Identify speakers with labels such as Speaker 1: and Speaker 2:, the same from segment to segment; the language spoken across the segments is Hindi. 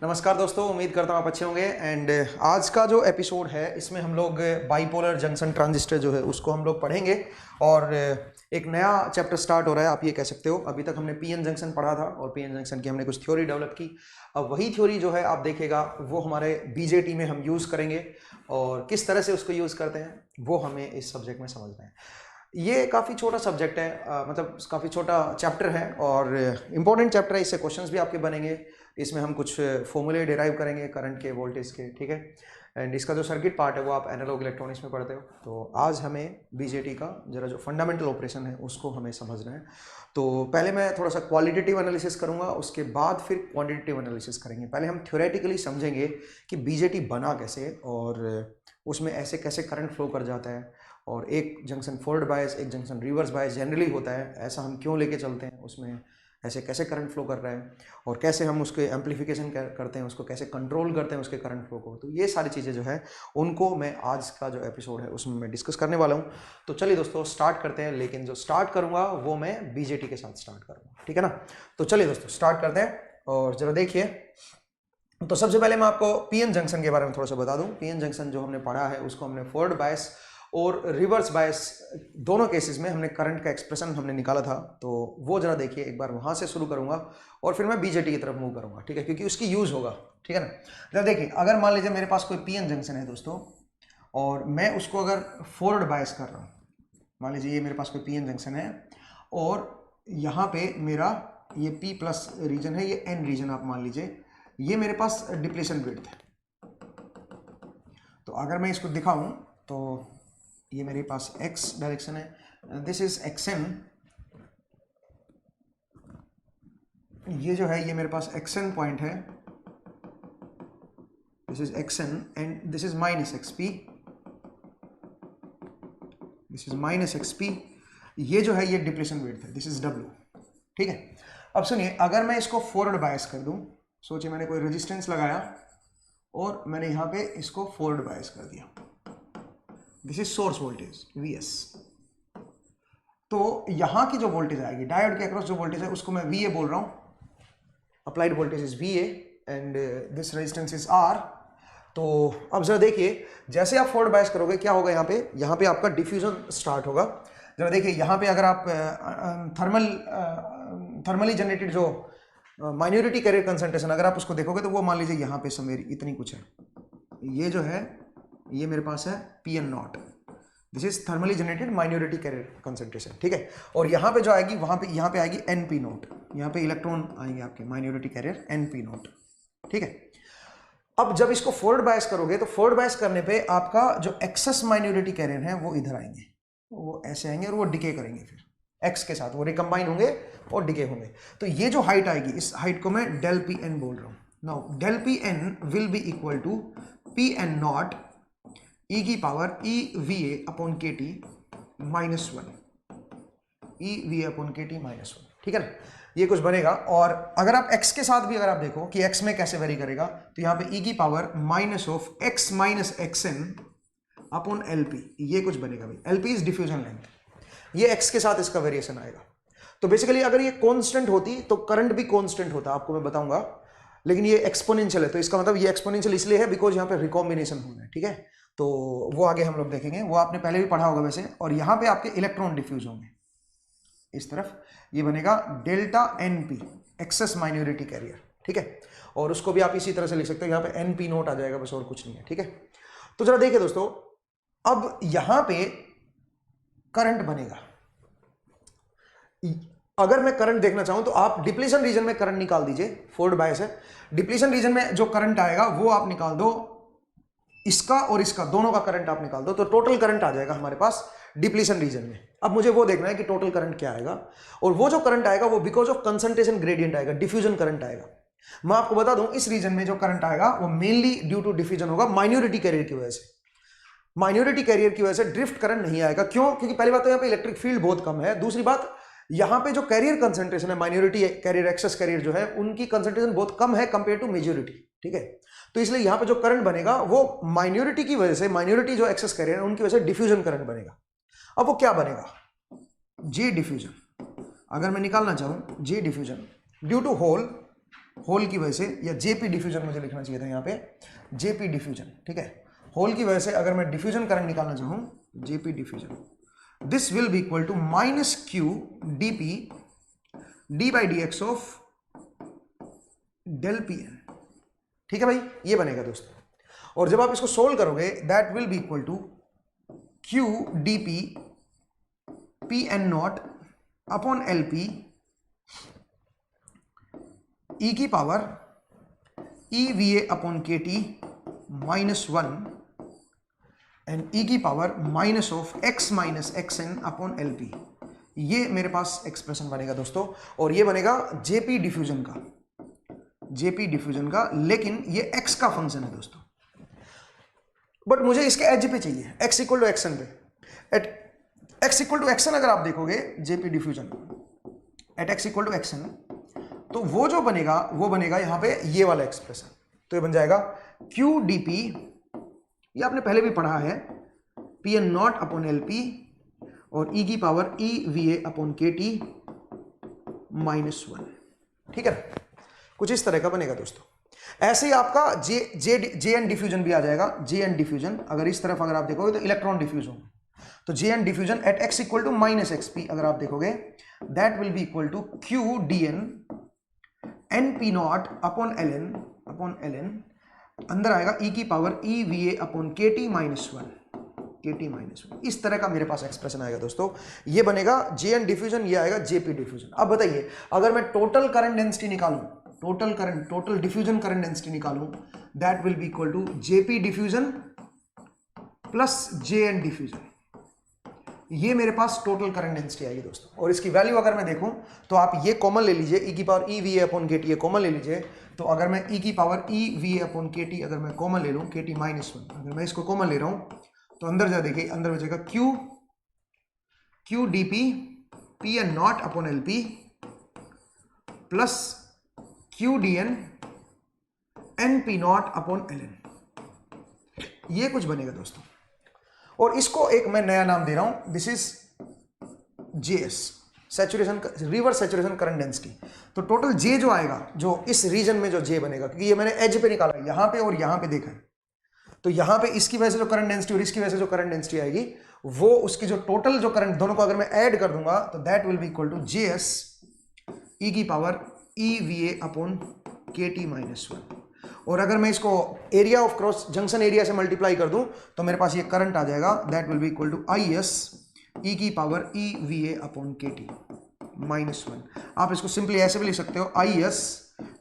Speaker 1: नमस्कार दोस्तों, उम्मीद करता हूँ आप अच्छे होंगे। एंड आज का जो एपिसोड है इसमें हम लोग बाइपोलर जंक्शन ट्रांजिस्टर जो है उसको हम लोग पढ़ेंगे। और एक नया चैप्टर स्टार्ट हो रहा है, आप ये कह सकते हो। अभी तक हमने पीएन जंक्शन पढ़ा था और पीएन जंक्शन की हमने कुछ थ्योरी डेवलप की। अब वही थ्योरी जो है आप देखेगा वो हमारे बीजेटी में हम यूज़ करेंगे, और किस तरह से उसको यूज़ करते हैं वो हमें इस सब्जेक्ट में समझना है। ये काफ़ी छोटा सब्जेक्ट है, मतलब काफ़ी छोटा चैप्टर है और इम्पोर्टेंट चैप्टर है। इससे क्वेश्चंस भी आपके बनेंगे। इसमें हम कुछ फॉर्मूले डिराइव करेंगे करंट के, वोल्टेज के, ठीक है। एंड इसका जो सर्किट पार्ट है वो आप एनालॉग इलेक्ट्रॉनिक्स में पढ़ते हो। तो आज हमें बीजेटी का जरा जो फंडामेंटल ऑपरेशन है उसको हमें समझना है। तो पहले मैं थोड़ा सा क्वालिटेटिव एनालिसिस करूंगा, उसके बाद फिर क्वांटिटेटिव एनालिसिस करेंगे। पहले हम थ्योरेटिकली समझेंगे कि बीजेटी बना कैसे और उसमें ऐसे कैसे करंट फ्लो कर जाता है, और एक जंक्शन फॉरवर्ड बायस, एक जंक्शन रिवर्स बायस जनरली होता है, ऐसा हम क्यों लेके चलते हैं, उसमें ऐसे कैसे करंट फ्लो कर रहा है, और कैसे हम उसके एम्पलीफिकेशन करते हैं, उसको कैसे कंट्रोल करते हैं उसके करंट फ्लो को। तो ये सारी चीज़ें जो है उनको मैं आज का जो एपिसोड है उसमें मैं डिस्कस करने वाला हूँ। तो चलिए दोस्तों स्टार्ट करते हैं, लेकिन जो स्टार्ट करूँगा वो मैं बीजेटी के साथ स्टार्ट करूँगा, ठीक है ना। तो चलिए दोस्तों स्टार्ट करते हैं और जरा देखिए। तो सबसे पहले मैं आपको पीएन जंक्शन के बारे में थोड़ा सा बता दूं। पीएन जंक्शन जो हमने पढ़ा है उसको हमने फॉरवर्ड बायस और रिवर्स बायस दोनों केसेस में हमने करंट का एक्सप्रेशन हमने निकाला था। तो वो जरा देखिए, एक बार वहां से शुरू करूंगा और फिर मैं बीजेटी की तरफ मूव करूंगा, ठीक है, क्योंकि उसकी यूज होगा, ठीक है ना। जरा देखिए, अगर मान लीजिए मेरे पास कोई पीएन जंक्शन है दोस्तों, और मैं उसको अगर फॉरवर्ड बायस कर रहा हूँ, मान लीजिए ये मेरे पास कोई पीएन जंक्शन है और यहाँ पे मेरा ये पी प्लस रीजन है, ये एन रीजन आप मान लीजिए, ये मेरे पास डिप्लेशन विड्थ है। तो अगर मैं इसको दिखाऊं तो ये मेरे पास x डायरेक्शन है, दिस इज xn। ये जो है ये मेरे पास xn पॉइंट है, this is xn and this is minus xp, this is minus xp। ये जो है ये डिप्लेशन विड्थ है, दिस इज w, ठीक है। अब सुनिए, अगर मैं इसको फॉरवर्ड बायस कर दूं, सोचिए मैंने कोई रेजिस्टेंस लगाया और मैंने यहां पे इसको फॉरवर्ड बायस कर दिया, this is source voltage Vs। तो यहां की जो वोल्टेज आएगी डायोड के अक्रॉस जो वोल्टेज है उसको मैं Va बोल रहा हूं, applied voltage is Va and this resistance is R। तो अब जरा देखिए, जैसे आप फॉरवर्ड बायस करोगे क्या होगा, यहाँ पे आपका डिफ्यूजन स्टार्ट होगा। जरा देखिए यहाँ पे अगर आप थर्मली जनरेटेड जो माइनॉरिटी कैरियर कंसंट्रेशन अगर आप उसको देखोगे तो वो मान लीजिए यहाँ पे समेरी इतनी कुछ है। ये जो है ये मेरे पास है P N nought, this is thermally generated minority carrier concentration, ठीक है। और यहाँ पे जो आएगी वहां पे यहाँ पे आएगी एन पी नोट, यहाँ पे इलेक्ट्रॉन आएंगे आपके minority carrier N P nought, ठीक है। अब जब इसको फॉरवर्ड बायस करोगे तो फॉरवर्ड बायस करने पे आपका जो एक्सेस माइनॉरिटी कैरियर है वो इधर आएंगे, वो ऐसे आएंगे और वो डिके करेंगे, फिर एक्स के साथ वो रिकम्बाइन होंगे और डिके होंगे। तो ये जो हाइट आएगी, इस हाइट को मैं डेल पी एन बोल रहा हूं। Now del P N will be equal to P N naught E की power E V A upon K T minus one, E V A upon K T minus one, ठीक है ना। ये कुछ बनेगा। और अगर आप x के साथ भी अगर आप देखो कि x में कैसे वेरी करेगा, तो यहाँ पे e की power minus of x minus X N upon L P, ये कुछ बनेगा भाई। L P is diffusion length, ये x के साथ इसका वेरिएशन आएगा। तो बेसिकली अगर ये कांस्टेंट होती तो करंट भी कांस्टेंट होता, आपको मैं बताऊंगा, लेकिन ये एक्सपोनेंशियल है। तो इसका मतलब ये एक्सपोनेंशियल इसलिए है बिकॉज यहाँ पे रिकॉम्बिनेशन होना है, ठीक है। तो वो आगे हम लोग देखेंगे, वो आपने पहले भी पढ़ा होगा वैसे। और यहाँ पे आपके इलेक्ट्रॉन डिफ्यूज होंगे इस तरफ, ये बनेगा delta N P, excess minority carrier, ठीक है। और उसको भी आप इसी तरह से लिख सकते हो, यहाँ पे एन पी नोट आ जाएगा, बस और कुछ नहीं है, ठीक है। तो जरा देखिए दोस्तों, अब यहां पे करंट बनेगा। अगर मैं करंट देखना चाहूं तो आप डिप्लीशन रीजन में करंट निकाल दीजिए, फॉरवर्ड बायस है, डिप्लीशन रीजन में जो करंट आएगा वो आप निकाल दो, इसका और इसका दोनों का करंट आप निकाल दो, तो टोटल करंट आ जाएगा हमारे पास डिप्लीशन रीजन में। अब मुझे वो देखना है कि टोटल करंट क्या आएगा, और वो जो करंट आएगा वो बिकॉज ऑफ कंसंट्रेशन ग्रेडियंट आएगा, डिफ्यूजन करंट आएगा। मैं आपको बता दूं, इस रीजन में जो करंट आएगा वो मेनली ड्यू टू डिफ्यूजन होगा, माइनॉरिटी कैरियर की वजह से। माइनॉरिटी कैरियर की वजह से ड्रिफ्ट करंट नहीं आएगा। क्यों? क्योंकि पहली बात तो यहाँ पे इलेक्ट्रिक फील्ड बहुत कम है, दूसरी बात यहाँ पे जो कैरियर कंसंट्रेशन है, माइनॉरिटी कैरियर एक्सेस कैरियर जो है, उनकी कंसंट्रेशन बहुत कम है कंपेयर टू मेजॉरिटी, ठीक है। तो इसलिए यहाँ पे जो करंट बनेगा वो माइनॉरिटी की वजह से, माइनॉरिटी जो एक्सेस कैरियर है उनकी वजह से डिफ्यूजन करंट बनेगा। अब वो क्या बनेगा, जे डिफ्यूजन। अगर मैं निकालना चाहूं J diffusion due to hole, hole की वजह से, या जेपी डिफ्यूजन मुझे लिखना चाहिए था यहाँ पे, जेपी डिफ्यूजन, ठीक है। होल की वजह से अगर मैं डिफ्यूजन करंट निकालना चाहूँ, JP diffusion, this will be equal to minus Q DP D by D X of del P N, ठीक है भाई, ये बनेगा दोस्तों। और जब आप इसको सोल्व करोगे that will be equal to Q D P P N not upon L P E की power E V A upon K T minus 1 and E की power minus of X minus X N upon L P. ये मेरे पास एक्सप्रेशन बनेगा दोस्तों, और ये बनेगा जेपी डिफ्यूजन का, जेपी डिफ्यूजन का, लेकिन ये एक्स का फंक्शन है दोस्तों, बट मुझे इसके एज पे चाहिए, एक्स इक्वल टू एक्सन पे। At X equal to XN अगर आप देखोगे JP diffusion at X equal to XN, तो वो जो बनेगा वो बनेगा यहाँ पे ये वाला एक्सप्रेशन, तो ये बन जाएगा क्यू डी पी, ये आपने पहले भी पढ़ा है, P N not upon L P और ई की power E V A upon K T minus 1, ठीक है। कुछ इस तरह का बनेगा दोस्तों। ऐसे ही आपका जे एन डिफ्यूजन भी आ जाएगा, जे एन डिफ्यूजन, अगर इस तरफ अगर आप देखोगे तो इलेक्ट्रॉन डिफ्यूज होंगे, तो J N diffusion at X equal to minus X P अगर आप देखोगे that will be equal to Q D N N P nought upon L N, अंदर आएगा ई की power E V A upon K T minus 1, K T minus 1। इस तरह का मेरे पास एक्सप्रेशन आएगा दोस्तों, ये बनेगा जे एन डिफ्यूजन, ये आएगा जेपी डिफ्यूजन। अब बताइए अगर मैं टोटल करंट डेंसिटी निकालूं, total current, total diffusion current density निकालूं, that will be equal to JP diffusion plus J N diffusion, ये मेरे पास टोटल करंट डेंसिटी आएगी दोस्तों। और इसकी वैल्यू अगर मैं देखूं तो आप ये कॉमन ले लीजिए, ई की power E V A upon K T, ये कॉमन ले लीजिए, तो अगर मैं ई की power E V A upon K T अगर मैं कॉमन ले लूं, के टी माइनस 1, अगर मैं इसको कॉमन ले रहा हूं तो अंदर जा देखिए, अंदर बचेगा Q D P P N not upon L P plus Q D N N P nought upon L N, ये कुछ बनेगा दोस्तों। और इसको एक मैं नया नाम दे रहा हूं, this is JS, saturation, reverse saturation current density. तो टोटल जे जो आएगा, जो इस रीजन में जो जे बनेगा, क्योंकि ये मैंने एज पे निकाला है, यहां पे और यहां पे देखा है, तो यहां पे इसकी वजह से जो करंट डेंसिटी और इसकी वजह से जो करंट डेंसिटी आएगी, वो उसकी जो टोटल जो करंट, दोनों को अगर मैं ऐड कर दूंगा तो that will be equal to J S E की power E V A upon K T minus 1। और अगर मैं इसको area of cross junction area से मल्टीप्लाई कर दूं तो मेरे पास ये करंट आ जाएगा, that will be equal to I S E की power E V A upon K T minus 1। आप इसको सिंपली ऐसे भी लिख सकते हो, आई एस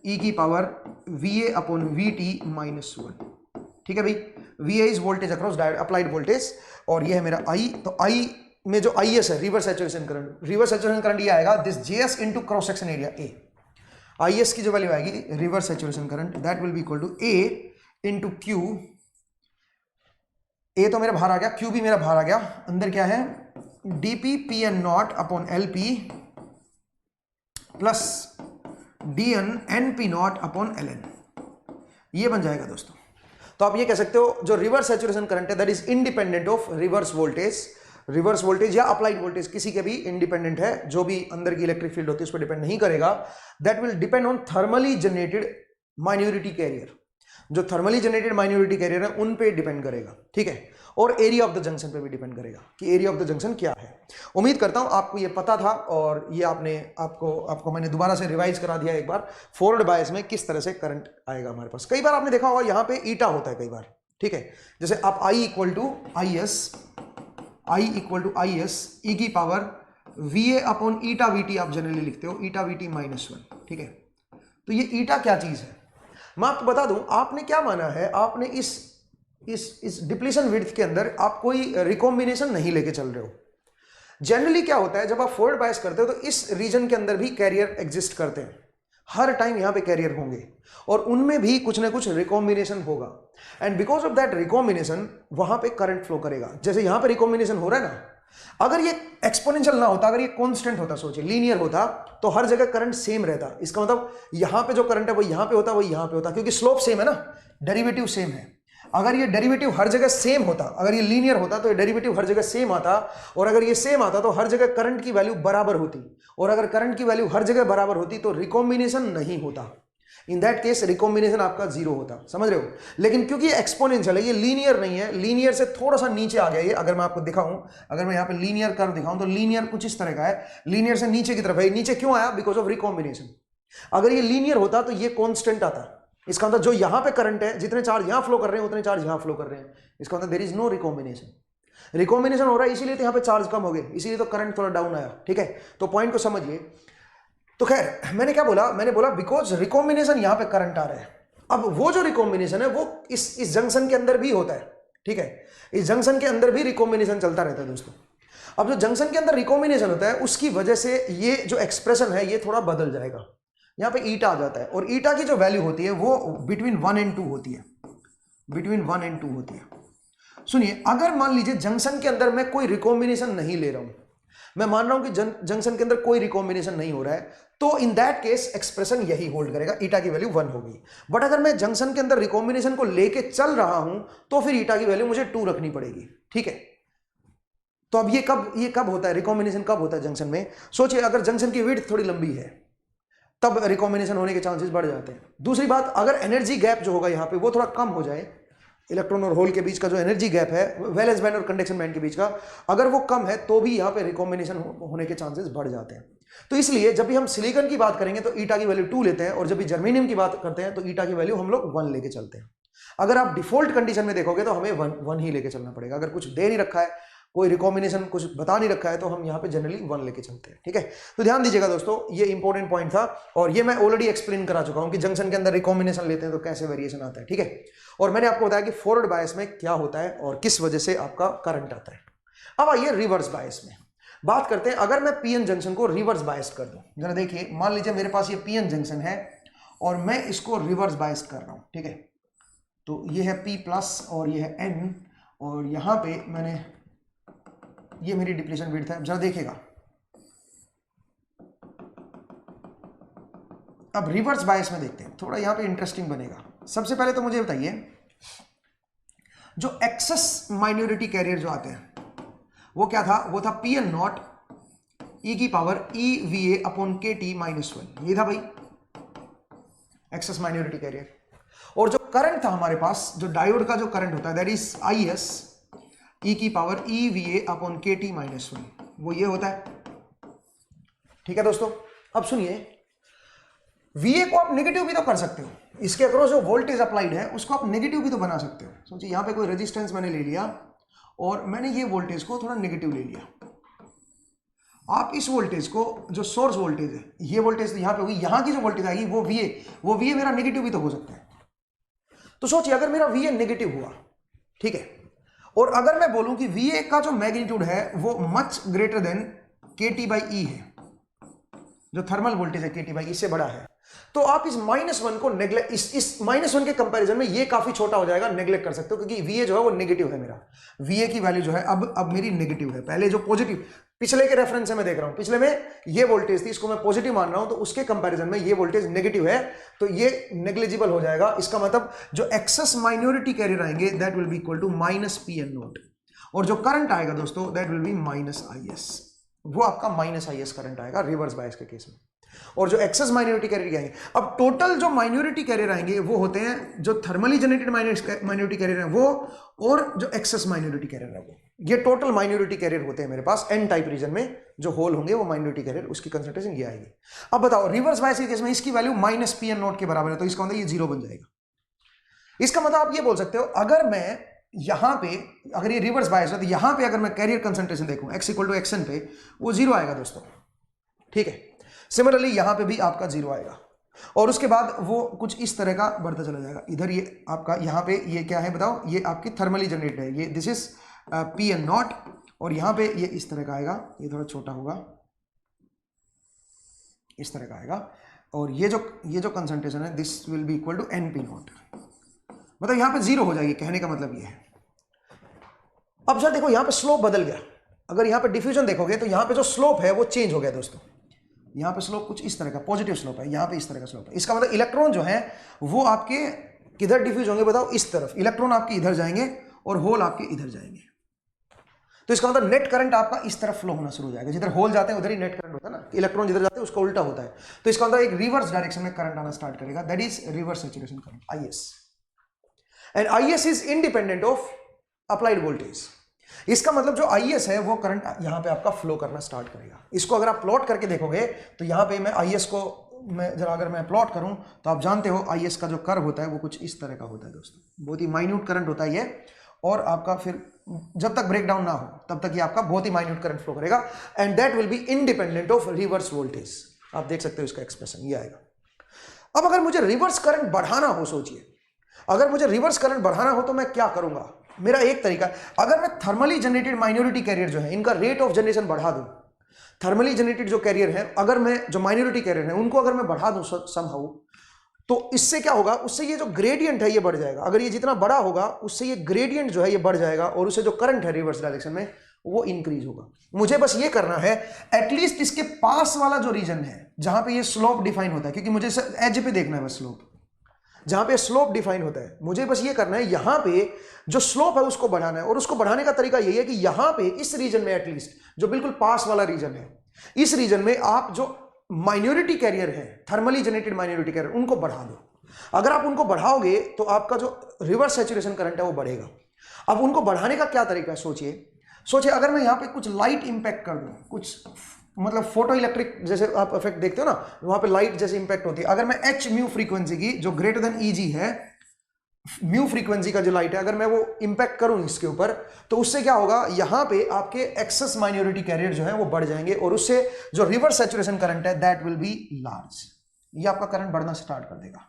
Speaker 1: ई की power V A upon V T minus 1, ठीक है भाई। V A is voltage across applied voltage, और ये है मेरा आई, तो आई में जो आई एस है reverse saturation current, reverse saturation current ये आएगा this J S into cross section area A. I S की जो वैल्यू आएगी reverse saturation current, that will be equal to A into Q, A तो मेरा बाहर आ गया, क्यू भी मेरा बाहर आ गया, अंदर क्या है DP P N not upon L P plus D N N P nought upon L N, ये बन जाएगा दोस्तों। तो आप ये कह सकते हो जो रिवर्स सैचुरेशन करंट है that is independent of reverse voltage या अप्लाइड वोल्टेज, किसी के भी इंडिपेंडेंट है, जो भी अंदर की इलेक्ट्रिक फील्ड होती है उस पर डिपेंड नहीं करेगा। That will depend on thermally generated minority career, जो थर्मली जनरेटेड माइनॉरिटी कैरियर है उन पे डिपेंड करेगा, ठीक है। और एरिया ऑफ द जंक्शन पे भी डिपेंड करेगा कि एरिया ऑफ द जंक्शन क्या है। उम्मीद करता हूं आपको ये पता था, और ये आपको मैंने दोबारा से रिवाइज करा दिया एक बार, फॉरवर्ड बायस में किस तरह से करंट आएगा हमारे पास। कई बार आपने देखा होगा यहाँ पे ईटा होता है कई बार, ठीक है, जैसे आप I equal to I S E की power V A upon eta V T आप जनरली लिखते हो, ईटा वी टी माइनस 1, ठीक है। तो ये ईटा क्या चीज है मैं आपको बता दूं, आपने क्या माना है, आपने इस डिप्लीशन विड्थ के अंदर आप कोई रिकॉम्बिनेशन नहीं लेके चल रहे हो। जनरली क्या होता है जब आप फॉरवर्ड बायस करते हो तो इस रीजन के अंदर भी कैरियर एग्जिस्ट करते हैं, हर टाइम यहां पे कैरियर होंगे और उनमें भी कुछ ना कुछ रिकॉम्बिनेशन होगा, and because of that recombination वहां पे करंट फ्लो करेगा। जैसे यहां पे रिकॉम्बिनेशन हो रहा है ना, अगर ये एक्सपोनेंशियल ना होता, अगर ये कांस्टेंट होता, सोचिए लीनियर होता, तो हर जगह करंट सेम रहता। इसका मतलब यहां पे जो करंट है वो यहां पे होता, वो यहां पे होता, क्योंकि स्लोप सेम है ना, डेरिवेटिव सेम है। अगर ये डेरिवेटिव हर जगह सेम होता, अगर ये लीनियर होता तो ये डेरिवेटिव हर जगह सेम आता, और अगर ये सेम आता तो हर जगह करंट की वैल्यू बराबर होती, और अगर करंट की वैल्यू हर जगह बराबर होती तो रिकॉम्बिनेशन नहीं होता। इन दैट केस रिकॉम्बिनेशन आपका जीरो होता, समझ रहे हो। लेकिन क्योंकि ये एक्सपोनेंशियल है, ये लीनियर नहीं है, लीनियर से थोड़ा सा नीचे आ गया ये। अगर मैं आपको दिखाऊं, अगर मैं यहाँ पे लीनियर कर्व दिखाऊं तो लीनियर कुछ इस तरह का है, लीनियर से नीचे की तरफ है। नीचे क्यों आया? Because of recombination. अगर ये लीनियर होता तो ये कॉन्स्टेंट आता। इसका मतलब जो यहाँ पे करंट है, जितने चार्ज यहाँ फ्लो कर रहे हैं उतने चार्ज यहाँ फ्लो कर रहे हैं। इसका मतलब there is no recombination. Recombination हो रहा है इसीलिए तो यहाँ पे चार्ज कम हो गए, इसीलिए तो करंट थोड़ा डाउन आया, ठीक है। तो पॉइंट को समझिए। तो खैर मैंने क्या बोला, मैंने बोला बिकॉज रिकॉम्बिनेशन यहाँ पे करंट आ रहा है। अब वो जो रिकॉम्बिनेशन है वो इस जंक्शन के अंदर भी होता है, ठीक है। इस जंक्शन के अंदर भी रिकॉम्बिनेशन चलता रहता है दोस्तों। अब जो जंक्शन के अंदर रिकॉम्बिनेशन होता है उसकी वजह से ये जो एक्सप्रेशन है ये थोड़ा बदल जाएगा। यहाँ पे ईटा आ जाता है और ईटा की जो वैल्यू होती है वो बिटवीन 1 and 2 होती है, बिटवीन 1 and 2 होती है। सुनिए, अगर मान लीजिए जंक्शन के अंदर मैं कोई रिकॉम्बिनेशन नहीं ले रहा हूं, मैं मान रहा हूं कि जंक्शन के अंदर कोई रिकॉम्बिनेशन नहीं हो रहा है, तो इन दैट केस एक्सप्रेशन यही होल्ड करेगा, ईटा की वैल्यू 1 होगी। बट अगर मैं जंक्शन के अंदर रिकॉम्बिनेशन को लेके चल रहा हूं तो फिर ईटा की वैल्यू मुझे 2 रखनी पड़ेगी, ठीक है। तो अब ये कब होता है, रिकॉम्बिनेशन कब होता है जंक्शन में? सोचिए, अगर जंक्शन की विड्थ थोड़ी लंबी है तब रिकॉम्बिनेशन होने के चांसेस बढ़ जाते हैं। दूसरी बात, अगर एनर्जी गैप जो होगा यहाँ पे वो थोड़ा कम हो जाए, इलेक्ट्रॉन और होल के बीच का जो एनर्जी गैप है, वैलेंस बैंड और कंडक्शन बैंड के बीच का, अगर वो कम है तो भी यहाँ पे रिकॉम्बिनेशन होने के चांसेस बढ़ जाते हैं। तो इसलिए जब भी हम सिलिकॉन की बात करेंगे तो ईटा की वैल्यू 2 लेते हैं, और जब भी जर्मेनियम की बात करते हैं तो ईटा की वैल्यू हम लोग 1 लेके चलते हैं। अगर आप डिफॉल्ट कंडीशन में देखोगे तो हमें 1 ही लेके चलना पड़ेगा। अगर कुछ दे नहीं रखा है, कोई रिकॉम्बिनेशन कुछ बता नहीं रखा है, तो हम यहाँ पे जनरली 1 लेके चलते हैं, ठीक है। तो ध्यान दीजिएगा दोस्तों, ये इंपॉर्टेंट पॉइंट था और ये मैं ऑलरेडी एक्सप्लेन करा चुका हूँ कि जंक्शन के अंदर रिकॉम्बिनेशन लेते हैं तो कैसे वेरिएशन आता है, ठीक है। और मैंने आपको बताया कि फॉरवर्ड बायस में क्या होता है और किस वजह से आपका करंट आता है। अब आइए रिवर्स बायस में बात करते हैं। अगर मैं पीएन जंक्शन को रिवर्स बायस कर दूं, जरा देखिए, मान लीजिए मेरे पास ये पीएन जंक्शन है और मैं इसको रिवर्स बायस कर रहा हूं, ठीक है। तो ये है P प्लस और ये है N, और यहां पे मैंने, ये मेरी डिप्लीशन विड्थ है। जरा देखिएगा, अब रिवर्स बायस में देखते हैं, थोड़ा यहां पे इंटरेस्टिंग बनेगा। सबसे पहले तो मुझे बताइए, जो एक्सेस माइनॉरिटी कैरियर जो आते हैं वो क्या था? वो था Pn नॉट e की power EVA upon KT minus 1, ये था भाई एक्सेस माइनॉरिटी कैरियर। और जो करंट था हमारे पास, जो डायोड का जो करंट होता है, दैट इज IS e की power EVA upon KT minus 1, वो ये होता है, ठीक है दोस्तों। अब सुनिए, VA को आप नेगेटिव भी तो कर सकते हो, इसके अक्रॉस जो वोल्टेज अप्लाइड है उसको आप नेगेटिव भी तो बना सकते हो। सोचिए, यहाँ पे कोई रेजिस्टेंस मैंने ले लिया और मैंने ये वोल्टेज को थोड़ा नेगेटिव ले लिया। आप इस वोल्टेज को, जो सोर्स वोल्टेज है, ये वोल्टेज तो यहाँ पे होगी, यहाँ की जो वोल्टेज आएगी वो VA मेरा नेगेटिव भी तो हो सकता है। तो सोचिए, अगर मेरा VA नेगेटिव हुआ, ठीक है, और अगर मैं बोलूं कि VA का जो मैग्नीट्यूड है वो मच ग्रेटर देन KT/E है, जो थर्मल वोल्टेज है KT/E से बड़ा है, तो आप इस -1 को नेग्लेक्ट, इस -1 के कंपैरिजन में ये काफी छोटा हो जाएगा, नेग्लेक्ट कर सकते हो, क्योंकि VA जो है वो नेगेटिव है मेरा। VA की वैल्यू जो है अब मेरी नेगेटिव है। पहले जो पॉजिटिव, पिछले के रेफरेंस से मैं देख रहा हूं, पिछले में ये वोल्टेज थी, इसको मैं पॉजिटिव मान रहा हूं, तो उसके कंपैरिजन में ये वोल्टेज नेगेटिव है, तो ये नेग्लिजिबल हो जाएगा। इसका मतलब जो एक्सेस माइनॉरिटी कैरियर आएंगे that will be equal to -Pn nought, और जो करंट आएगा दोस्तों दैट विल बी -IS, वो आपका -IS करंट आएगा रिवर्स बायस के केस में। और जो एक्सेस माइनॉरिटी कैरियर आएंगे, अब टोटल जो माइनॉरिटी कैरियर आएंगे वो होते हैं जो थर्मली जनरेटेड माइनॉरिटी कैरियर है वो, और जो एक्सेस माइनॉरिटी कैरियर है वो, ये टोटल माइनॉरिटी कैरियर होते हैं मेरे पास। N टाइप रीजन में जो होल होंगे वो माइनॉरिटी कैरियर, उसकी कंसंट्रेशन ये आएगी। अब बताओ, रिवर्स बायस के केस में इसकी वैल्यू -Pn नॉट के बराबर है, तो इसका मतलब ये 0 बन जाएगा। इसका मतलब आप ये बोल सकते हो, अगर मैं यहां पे, अगर ये रिवर्स बायस है तो यहां पे अगर मैं कैरियर कंसंट्रेशन देखूं x = xn पे, वो 0 आएगा दोस्तों, ठीक है। सिमिलरली यहां पे भी आपका 0 आएगा, और उसके बाद वो कुछ इस तरह का बढ़ता चला जाएगा। इधर ये आपका, यहाँ पे ये क्या है बताओ, ये आपकी थर्मली जनरेटेड है, ये दिस इज Pn नॉट, और यहाँ पे ये इस तरह का आएगा, ये थोड़ा छोटा होगा, इस तरह का आएगा, और ये जो कंसंट्रेशन है this will be equal to Np nought, मतलब यहाँ पे 0 हो जाएगी, कहने का मतलब ये है। अब जरा देखो, यहाँ पे स्लोप बदल गया। अगर यहाँ पे डिफ्यूजन देखोगे तो यहाँ पे जो स्लोप है वो चेंज हो गया दोस्तों। यहाँ पे स्लोप कुछ इस तरह का पॉजिटिव स्लोप है, यहाँ पे इस तरह का स्लोप है। इसका मतलब इलेक्ट्रॉन जो है वो आपके किधर डिफ्यूज होंगे बताओ, इस तरफ। इलेक्ट्रॉन आपके इधर जाएंगे और होल आपके इधर जाएंगे। तो इसका मतलब नेट करंट आपका इस तरफ फ्लो होना शुरू हो जाएगा, जिधर होल जाते हैं उधर ही नेट करंट होता है ना, इलेक्ट्रॉन जिधर जाते हैं उसका उल्टा होता है। तो इसका मतलब एक रिवर्स डायरेक्शन में करंट आना स्टार्ट करेगा, that is reverse saturation current, IS। And IS is independent of applied voltage. इसका मतलब जो IS है वो करंट यहां पे आपका फ्लो करना स्टार्ट करेगा। इसको अगर आप प्लॉट करके देखोगे तो यहां पे मैं IS को अगर मैं प्लॉट करूं तो आप जानते हो IS का जो कर्व होता है वो कुछ इस तरह का होता है दोस्तों, बहुत ही माइन्यूट करंट होता है ये, और आपका फिर जब तक ब्रेक डाउन ना हो तब तक ये आपका बहुत ही माइन्यूट करंट फ्लो करेगा, and that will be independent of reverse voltage. आप देख सकते हो इसका एक्सप्रेशन ये आएगा। अब अगर मुझे रिवर्स करंट बढ़ाना हो, सोचिए अगर मुझे रिवर्स करंट बढ़ाना हो तो मैं क्या करूंगा। मेरा एक तरीका, अगर मैं थर्मली जनरेटेड माइनॉरिटी कैरियर जो है इनका रेट ऑफ जनरेशन बढ़ा दूं, थर्मली जनरेटेड जो कैरियर है अगर मैं जो माइनॉरिटी कैरियर है उनको अगर मैं बढ़ा दूं समहाउ, तो इससे क्या होगा, उससे ये जो ग्रेडियंट है ये बढ़ जाएगा। अगर ये जितना बड़ा होगा उससे ये ग्रेडियंट जो है ये बढ़ जाएगा, और उससे जो करंट है रिवर्स डायरेक्शन में वो इंक्रीज होगा। मुझे बस ये करना है एटलीस्ट इसके पास वाला जो रीजन है जहां पे ये स्लोप डिफाइन होता है, क्योंकि मुझे एज पे देखना है बस स्लोप, जहां पे स्लोप डिफाइन होता है मुझे बस ये करना है यहां पे जो स्लोप है उसको बढ़ाना है। और उसको बढ़ाने का तरीका यही है कि यहां पे इस रीजन में एटलीस्ट जो बिल्कुल पास वाला रीजन है, इस रीजन में आप जो माइनॉरिटी कैरियर है, थर्मली जनरेटेड माइनॉरिटी कैरियर, उनको बढ़ा दो। अगर आप उनको बढ़ाओगे तो आपका जो रिवर्स सैचुरेशन करंट है वो बढ़ेगा। अब उनको बढ़ाने का क्या तरीका है, सोचिए अगर मैं यहां पे कुछ लाइट इंपैक्ट कर दूं, कुछ मतलब फोटो इलेक्ट्रिक जैसे आप इफेक्ट देखते हो ना, वहां पे लाइट जैसे इंपैक्ट होती है। अगर मैं h म्यू फ्रीक्वेंसी की जो ग्रेटर देन Eg है, म्यू फ्रीक्वेंसी का जो लाइट है, अगर मैं वो इंपैक्ट करूं इसके ऊपर, तो उससे क्या होगा, यहां पे आपके एक्सेस माइनॉरिटी कैरियर जो है वो बढ़ जाएंगे, और उससे जो रिवर्स सैचुरेशन करंट है दैट विल बी लार्ज। ये आपका करंट बढ़ना स्टार्ट कर देगा।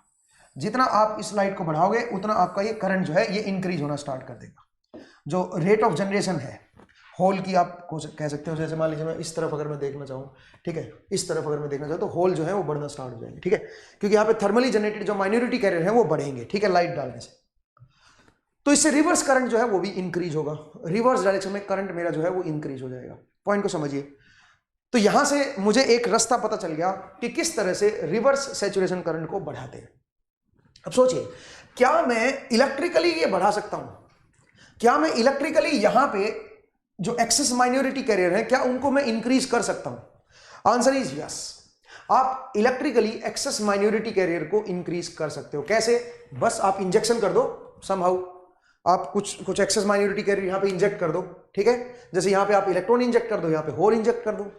Speaker 1: जितना आप इस लाइट को बढ़ाओगे उतना आपका ये करंट जो है ये इंक्रीज होना स्टार्ट कर देगा। जो रेट ऑफ जनरेशन है होल की आप कह सकते हो, जैसे मान लीजिए मैं इस तरफ अगर मैं देखना चाहूँ, ठीक है, इस तरफ अगर मैं देखना चाहूँ तो होल जो है वो बढ़ना स्टार्ट हो जाएंगे, ठीक है, क्योंकि यहाँ पे थर्मली जनरेटेड जो माइनॉरिटी कैरियर है वो बढ़ेंगे, ठीक है, लाइट डालने से। तो इससे रिवर्स करंट जो है वो भी इंक्रीज होगा, रिवर्स डायरेक्शन में करंट मेरा जो है वो इंक्रीज हो जाएगा। पॉइंट को समझिए। तो यहां से मुझे एक रास्ता पता चल गया कि किस तरह से रिवर्स सैचुरेशन करंट को बढ़ाते हैं। अब सोचिए, क्या मैं इलेक्ट्रिकली ये बढ़ा सकता हूं? क्या मैं इलेक्ट्रिकली यहां पे जो एक्सेस माइनॉरिटी कैरियर है क्या उनको मैं इंक्रीज कर सकता हूं? Answer is yes. आप इलेक्ट्रिकली एक्सेस माइनॉरिटी कैरियर को इंक्रीज कर सकते हो। कैसे? बस आप इंजेक्शन कर दो समहाउ, आप कुछ एक्सेस माइनॉरिटी कैरियर यहां पे इंजेक्ट कर दो, ठीक है, जैसे यहां पे आप इलेक्ट्रॉन इंजेक्ट कर दो, यहां पे होल इंजेक्ट कर दो,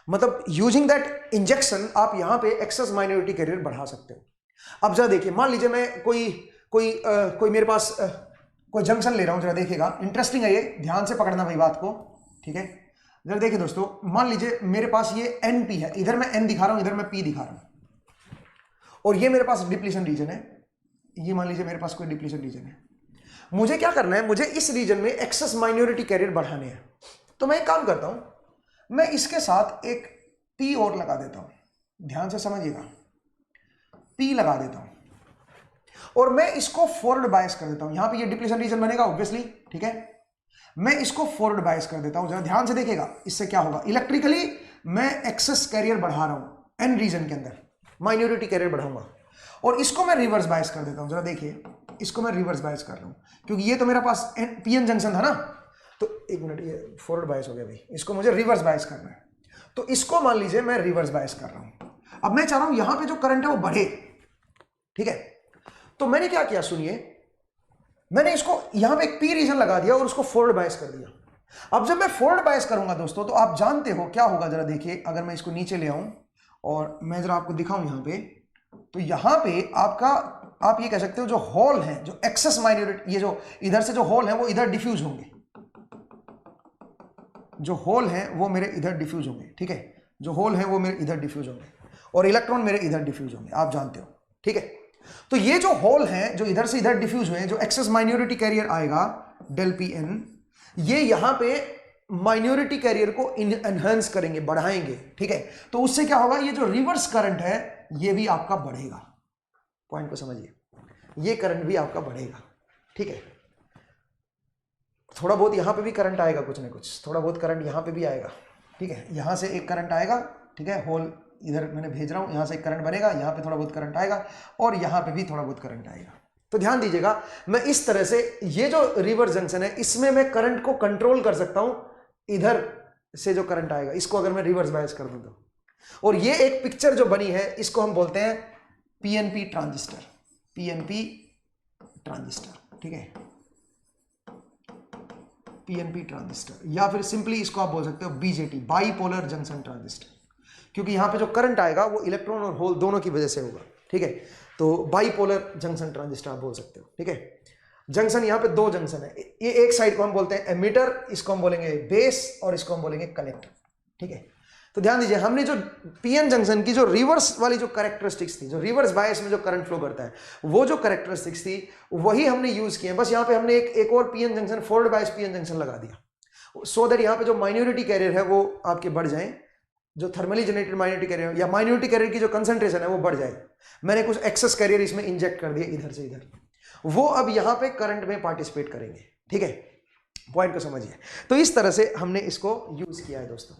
Speaker 1: मतलब यूजिंग दैट इंजेक्शन आप यहां पे एक्सेस माइनॉरिटी कैरियर बढ़ा सकते हो। अब जरा देखिए, मान लीजिए मैं कोई मेरे पास कोई जंक्शन ले रहा हूं, जरा देखिएगा, इंटरेस्टिंग है ये, ध्यान से पकड़ना भाई बात को, ठीक है। जरा देखिए दोस्तों, मान लीजिए मेरे पास ये NP है, इधर मैं N दिखा रहा हूं, इधर मैं P दिखा रहा हूं, और ये मेरे पास डिप्लीशन रीजन है, ये मान लीजिए मेरे पास कोई डिप्लीशन रीजन है। मुझे क्या करना है, मुझे इस रीजन में एक्सेस माइनॉरिटी कैरियर बढ़ाने हैं। तो मैं एक काम करता हूं, मैं इसके साथ एक P और लगा देता हूं, ध्यान से समझिएगा, P लगा देता हूं, और मैं इसको फॉरवर्ड बायस कर देता हूं। यहां पे ये डिप्लीशन रीजन बनेगा ऑब्वियसली, ठीक है, मैं इसको फॉरवर्ड बायस कर देता हूं। जरा ध्यान से देखिएगा, इससे क्या होगा, इलेक्ट्रिकली मैं एक्सेस कैरियर बढ़ा रहा हूं, N रीजन के अंदर माइनॉरिटी कैरियर बढ़ाऊंगा, और इसको मैं रिवर्स बायस कर देता हूं। जरा देखिए, इसको मैं रिवर्स बायस कर रहा हूं, क्योंकि ये तो मेरा पास PN जंक्शन था ना, तो एक मिनट, ये फॉरवर्ड बायस हो गया भाई, इसको मुझे रिवर्स बायस करना है, तो इसको मान लीजिए मैं रिवर्स बायस कर रहा हूं। अब मैं चाह रहा हूं यहां पे जो करंट है वो बढ़े, ठीक है, तो मैंने क्या किया, सुनिए, मैंने इसको यहां पे एक P रीजन लगा दिया और उसको फॉरवर्ड बायस कर दिया। अब जब मैं फॉरवर्ड बायस करूंगा दोस्तों, तो आप जानते हो क्या होगा, जरा देखिए, अगर मैं इसको नीचे ले आऊं और मैं जरा आपको दिखाऊं यहां पे, तो यहां पे आपका, आप ये कह सकते हो जो होल है, जो एक्सेस माइनॉरिटी, ये जो इधर से जो होल है वो इधर डिफ्यूज होंगे, जो होल है वो मेरे इधर डिफ्यूज होंगे, ठीक है, जो होल है वो मेरे इधर डिफ्यूज होंगे, और इलेक्ट्रॉन मेरे इधर डिफ्यूज होंगे, आप जानते हो, ठीक है। तो ये जो होल हैं जो इधर से इधर डिफ्यूज हुए, जो एक्सेस माइनॉरिटी कैरियर आएगा del Pn, ये यहां पे माइनॉरिटी कैरियर को एनहांस करेंगे, बढ़ाएंगे, ठीक है, तो उससे क्या होगा, ये जो रिवर्स करंट है ये भी आपका बढ़ेगा। पॉइंट को समझिए, ये करंट भी आपका बढ़ेगा, ठीक है, थोड़ा बहुत यहां पे भी करंट आएगा, कुछ ना कुछ थोड़ा बहुत करंट यहां पे भी आएगा, ठीक है, यहां से एक करंट आएगा, ठीक है, होल इधर मैंने भेज रहा हूं, यहां से एक करंट बनेगा, यहां पे थोड़ा बहुत करंट आएगा, और यहां पे भी थोड़ा बहुत करंट आएगा। तो ध्यान दीजिएगा, मैं इस तरह से ये जो रिवर्स जंक्शन है इसमें मैं करंट को कंट्रोल कर सकता हूं, इधर से जो करंट आएगा इसको अगर मैं रिवर्स बायस कर दूं तो, और ये एक पिक्चर जो बनी है इसको हम बोलते हैं पीएनपी ट्रांजिस्टर, पीएनपी ट्रांजिस्टर, ठीक है, पीएनपी ट्रांजिस्टर, या फिर सिंपली इसको आप बोल सकते हो बीजेटी, बाईपोलर जंक्शन ट्रांजिस्टर, क्योंकि यहां पे जो करंट आएगा वो इलेक्ट्रॉन और होल दोनों की वजह से होगा, ठीक है। तो बाईपोलर जंक्शन ट्रांजिस्टर आप बोल सकते हो, ठीक है। जंक्शन यहाँ पे दो जंक्शन है, ये एक साइड को हम बोलते हैं एमिटर, इसको हम बोलेंगे बेस, और इसको हम बोलेंगे कलेक्टर, ठीक है। तो ध्यान दीजिए, हमने जो पीएन जंक्शन की जो रिवर्स वाली जो कैरेक्टरिस्टिक्स थी, जो रिवर्स बायस में जो करंट फ्लो करता है, वो जो कैरेक्टरिस्टिक्स थी वही हमने यूज किए हैं। बस यहाँ पे हमने एक और PN junction, forward bias PN junction लगा दिया, सो दैट यहाँ पे जो माइनॉरिटी कैरियर है वो आपके बढ़ जाए, जो थर्मली जनरेटेड माइनॉरिटी कैरियर या माइनॉरिटी कैरियर की जो कंसंट्रेशन है वो बढ़ जाए। मैंने कुछ एक्सेस कैरियर इसमें इंजेक्ट कर दिए इधर से इधर, वो अब यहां पे करंट में पार्टिसिपेट करेंगे, ठीक है। पॉइंट को समझिए। तो इस तरह से हमने इसको यूज किया है दोस्तों।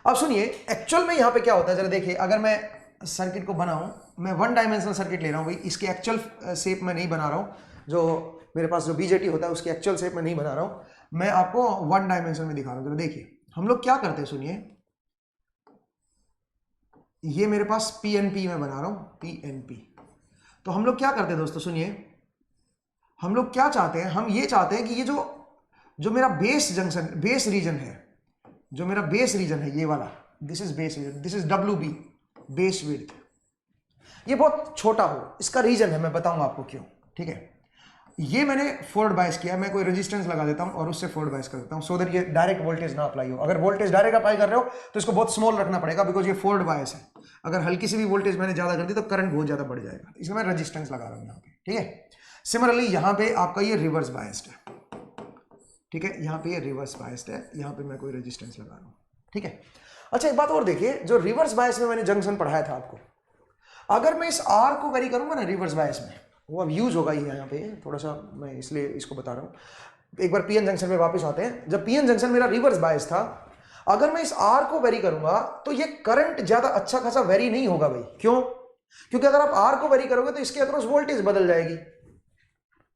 Speaker 1: अब सुनिए एक्चुअल में यहां पे क्या होता है, जरा देखिए। अगर मैं सर्किट को बनाऊं, मैं वन डायमेंशनल सर्किट ले रहा हूं भाई, इसके एक्चुअल शेप में नहीं बना रहा हूं, जो मेरे पास जो बीजेटी होता है उसके एक्चुअल शेप में नहीं बना रहा हूं, मैं आपको वन डायमेंशन में दिखा रहा हूं। जरा देखिए हम लोग क्या करते हैं, सुनिए, ये मेरे पास पीएनपी में बना रहा हूं, पीएनपी। तो हम लोग क्या करते हैं दोस्तों, सुनिए, हम लोग क्या चाहते हैं, हम ये चाहते हैं कि ये जो मेरा बेस जंक्शन, बेस रीजन है, जो मेरा बेस रीजन है ये वाला, this is base reason, this is WB, base width, ये बहुत छोटा हो। इसका रीजन है, मैं बताऊंगा आपको क्यों, ठीक है। ये मैंने फॉरवर्ड बायस किया, मैं कोई रेजिस्टेंस लगा देता हूं और उससे फॉरवर्ड बायस कर देता हूं, सो दैट ये डायरेक्ट वोल्टेज ना अप्लाई हो। अगर वोल्टेज डायरेक्ट अप्लाई कर रहे हो तो इसको बहुत स्मॉल रखना पड़ेगा, बिकॉज ये फॉरवर्ड बायस है। अगर हल्की सी भी वोल्टेज मैंने ज्यादा कर दी तो करंट बहुत ज्यादा बढ़ जाएगा, इसलिए मैं रेजिस्टेंस लगा रहा हूं यहाँ पे, ठीक है। सिमिलरली यहां पे आपका ये रिवर्स बायस्ड है, ठीक है, यहां पे ये रिवर्स बायस्ड है, यहां पे मैं कोई रेजिस्टेंस लगा रहा हूं, ठीक है। अच्छा एक बात और देखिए, जो रिवर्स बायस में मैंने जंक्शन पढ़ाया था आपको, अगर मैं इस आर को वेरी करूंगा ना रिवर्स बायस में, वो अब यूज होगा ही यहाँ पे, थोड़ा सा मैं इसलिए इसको बता रहा हूं। एक बार पीएन जंक्शन पे वापस आते हैं। जब पीएन जंक्शन मेरा रिवर्स बायस था, अगर मैं इस आर को वेरी करूंगा तो ये करंट ज्यादा अच्छा खासा वेरी नहीं होगा भाई। क्यों? क्योंकि अगर आप आर को वेरी करोगे तो इसके अक्रॉस वोल्टेज बदल जाएगी।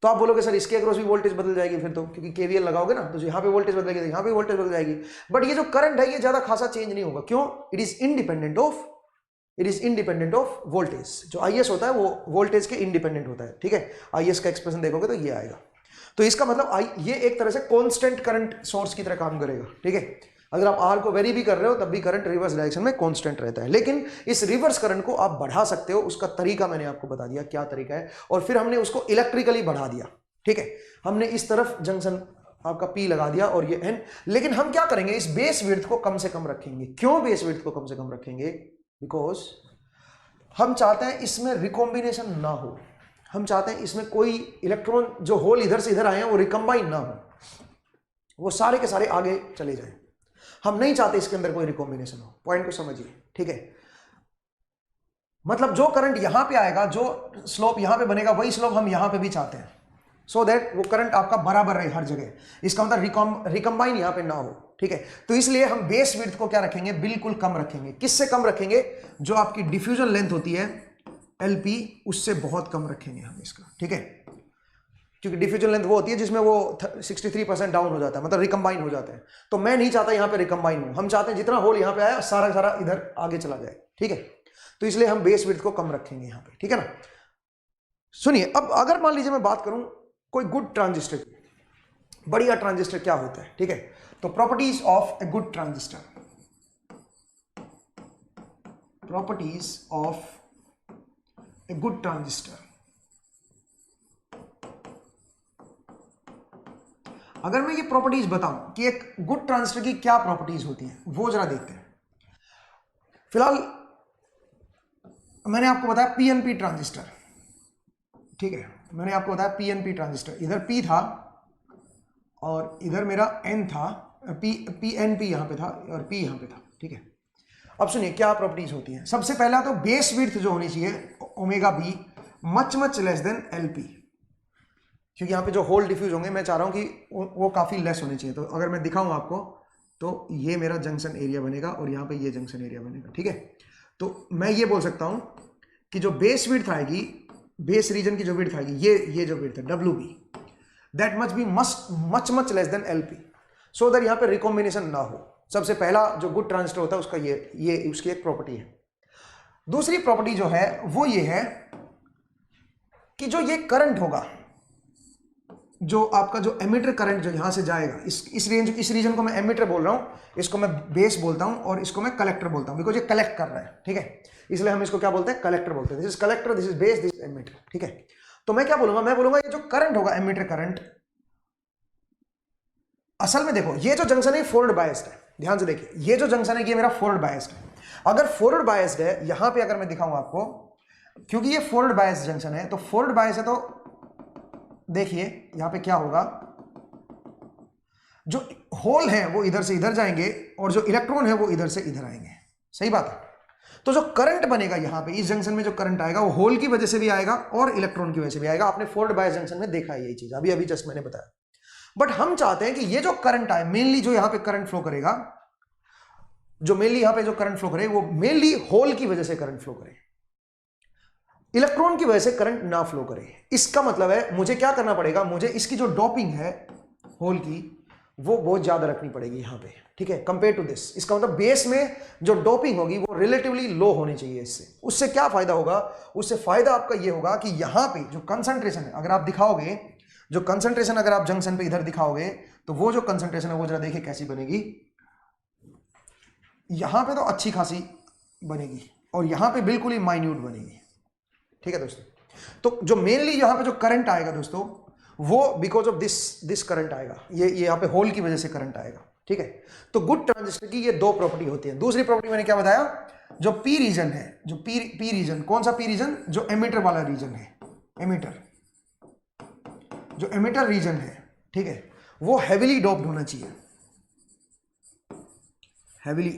Speaker 1: तो आप बोलोगे सर इसके अक्रॉस भी वोल्टेज बदल जाएगी फिर तो, क्योंकि केवीएल लगाओगे ना तो यहाँ पे वोल्टेज बदलेगी, तो यहाँ पे वोल्टेज बदल जाएगी। बट ये जो करंट है ये ज्यादा खासा चेंज नहीं होगा। क्यों? It is independent of voltage. जो आईएस होता है वो वोल्टेज के इंडिपेंडेंट होता है, ठीक है। आईएस का एक्सप्रेशन देखोगे तो ये आएगा। तो इसका मतलब ये एक तरह से कांस्टेंट करंट सोर्स की तरह काम करेगा, ठीक है। अगर आप आर को वेरी भी कर रहे हो तब भी करंट रिवर्स डायरेक्शन में कांस्टेंट रहता है। लेकिन इस रिवर्स करंट को आप बढ़ा सकते हो, उसका तरीका मैंने आपको बता दिया क्या तरीका है, और फिर हमने उसको इलेक्ट्रिकली बढ़ा दिया, ठीक है। हमने इस तरफ जंक्शन आपका पी लगा दिया और ये एन। लेकिन हम क्या करेंगे, इस बेस विड्थ को कम से कम रखेंगे। क्यों बेस विड्थ को कम से कम रखेंगे? बिकॉज हम चाहते हैं इसमें रिकॉम्बिनेशन ना हो। हम चाहते हैं इसमें कोई इलेक्ट्रॉन जो होल इधर से इधर आए हैं वो रिकम्बाइन ना हो, वो सारे के सारे आगे चले जाएं। हम नहीं चाहते इसके अंदर कोई रिकॉम्बिनेशन हो। पॉइंट को समझिए, ठीक है। मतलब जो करंट यहां पे आएगा, जो स्लोप यहां पे बनेगा, वही स्लोप हम यहां पे भी चाहते हैं, सो दैट वो करंट आपका बराबर रहे हर जगह। इसका मतलब रिकम्बाइन यहां पे ना हो, ठीक है। तो इसलिए हम बेस विड्थ को क्या रखेंगे, बिल्कुल कम रखेंगे। किससे कम रखेंगे? जो आपकी डिफ्यूजन लेंथ होती है LP, उससे बहुत कम रखेंगे हम इसका, ठीक है। क्योंकि डिफ्यूजन लेंथ वो होती है जिसमें वो 63% डाउन हो जाता है, मतलब रिकम्बाइन हो जाता है। तो मैं नहीं चाहता यहाँ पे रिकम्बाइन हो, हम चाहते हैं जितना होल यहाँ पे आया सारा सारा इधर आगे चला जाए, ठीक है। तो इसलिए हम बेस विड्थ को कम रखेंगे यहाँ पे, ठीक है ना। सुनिए, अब अगर मान लीजिए मैं बात करूं कोई गुड ट्रांजिस्टर, बढ़िया ट्रांजिस्टर क्या होता है, ठीक है। तो properties of a good transistor, properties of a good transistor. अगर मैं ये प्रॉपर्टीज बताऊं कि एक गुड ट्रांजिस्टर की क्या प्रॉपर्टीज होती हैं, वो जरा देखते हैं। फिलहाल मैंने आपको बताया पीएनपी ट्रांजिस्टर, ठीक है। मैंने आपको बताया पीएनपी ट्रांजिस्टर, इधर P था और इधर मेरा N था, PNP यहां पे था और P यहां पे था, ठीक है। अब सुनिए क्या प्रॉपर्टीज होती हैं। सबसे पहला तो बेस विड्थ जो होनी चाहिए omega be much less than LP, क्योंकि यहाँ पे जो होल डिफ्यूज होंगे मैं चाह रहा हूँ कि वो काफी लेस होने चाहिए। तो अगर मैं दिखाऊं आपको तो ये मेरा जंक्शन एरिया बनेगा और यहाँ पे ये जंक्शन एरिया बनेगा, ठीक है। तो मैं ये बोल सकता हूं कि जो बेस विड्थ आएगी, बेस रीजन की जो विड्थ आएगी, ये जो विड्थ है WB, that much be much less than LP, so that यहाँ पे रिकॉम्बिनेशन ना हो। सबसे पहला जो गुड ट्रांजिस्टर होता है उसका ये उसकी एक प्रॉपर्टी है। दूसरी प्रॉपर्टी जो है वो ये है कि जो ये करंट होगा, जो आपका जो एमिटर करंट जो यहां से जाएगा, इस रीजन को मैं एमिटर बोल रहा हूं, इसको मैं बेस बोलता हूं और इसको मैं कलेक्टर बोलता हूं, बिकॉज ये कलेक्ट कर रहा है, ठीक है, इसलिए हम इसको क्या बोलते हैं, कलेक्टर बोलते हैं। This is collector, this is base, this is emitter, ठीक है। तो मैं क्या बोलूंगा, मैं बोलूंगा ये जो करंट होगा एमिटर करंट, असल में देखो ये जो जंक्शन है फॉरवर्ड बायस्ड है, ध्यान से देखिए, ये जो जंक्शन है ये मेरा फॉरवर्ड बायस्ड है। अगर फॉरवर्ड बायस्ड है, यहां पे अगर मैं दिखाऊं आपको, क्योंकि ये फॉरवर्ड बायस्ड जंक्शन है, तो फॉरवर्ड बायस है, तो देखिए यहां पे क्या होगा, जो होल है वो इधर से इधर जाएंगे और जो इलेक्ट्रॉन है वो इधर से इधर आएंगे, सही बात है। तो जो करंट बनेगा यहां पे इस जंक्शन में, जो करंट आएगा वो होल की वजह से भी आएगा और इलेक्ट्रॉन की वजह से भी आएगा। आपने फॉरवर्ड बायस जंक्शन में देखा है यही चीज, अभी जस्ट मैंने बताया। बट हम चाहते हैं कि ये जो करंट आए, मेनली जो यहां पे करंट फ्लो करेगा, जो मेनली यहां पे जो करंट फ्लो करे वो मेनली होल की वजह से करंट फ्लो करे, इलेक्ट्रॉन की वजह से करंट ना फ्लो करे। इसका मतलब है मुझे क्या करना पड़ेगा, मुझे इसकी जो डोपिंग है होल की वो बहुत ज्यादा रखनी पड़ेगी यहां पे, ठीक है, कंपेयर टू दिस। इसका मतलब बेस में जो डोपिंग होगी वो रिलेटिवली लो होनी चाहिए। इससे उससे क्या फायदा होगा, उससे फायदा आपका ये होगा कि यहां पे जो कंसंट्रेशन है, अगर आप दिखाओगे जो कंसंट्रेशन, अगर आप जंक्शन पे इधर दिखाओगे तो वो जो कंसंट्रेशन है वो जरा देखिए कैसी बनेगी, यहां पे तो अच्छी खासी बनेगी और यहां पे बिल्कुल ही माइन्यूट बनेगी, ठीक है दोस्तों। तो जो मेनली यहां पे जो करंट आएगा दोस्तों, वो बिकॉज ऑफ दिस करंट आएगा, ये यहां पे होल की वजह से करंट आएगा, ठीक है। तो गुड ट्रांजिस्टर की ये दो प्रॉपर्टी होती है। दूसरी प्रॉपर्टी मैंने क्या बताया, जो पी रीजन है, जो पी रीजन, कौन सा पी रीजन, जो एमिटर वाला रीजन है, एमिटर, जो एमिटर रीजन है, ठीक है, वो हैवीली डोप्ड होना चाहिए, हैवीली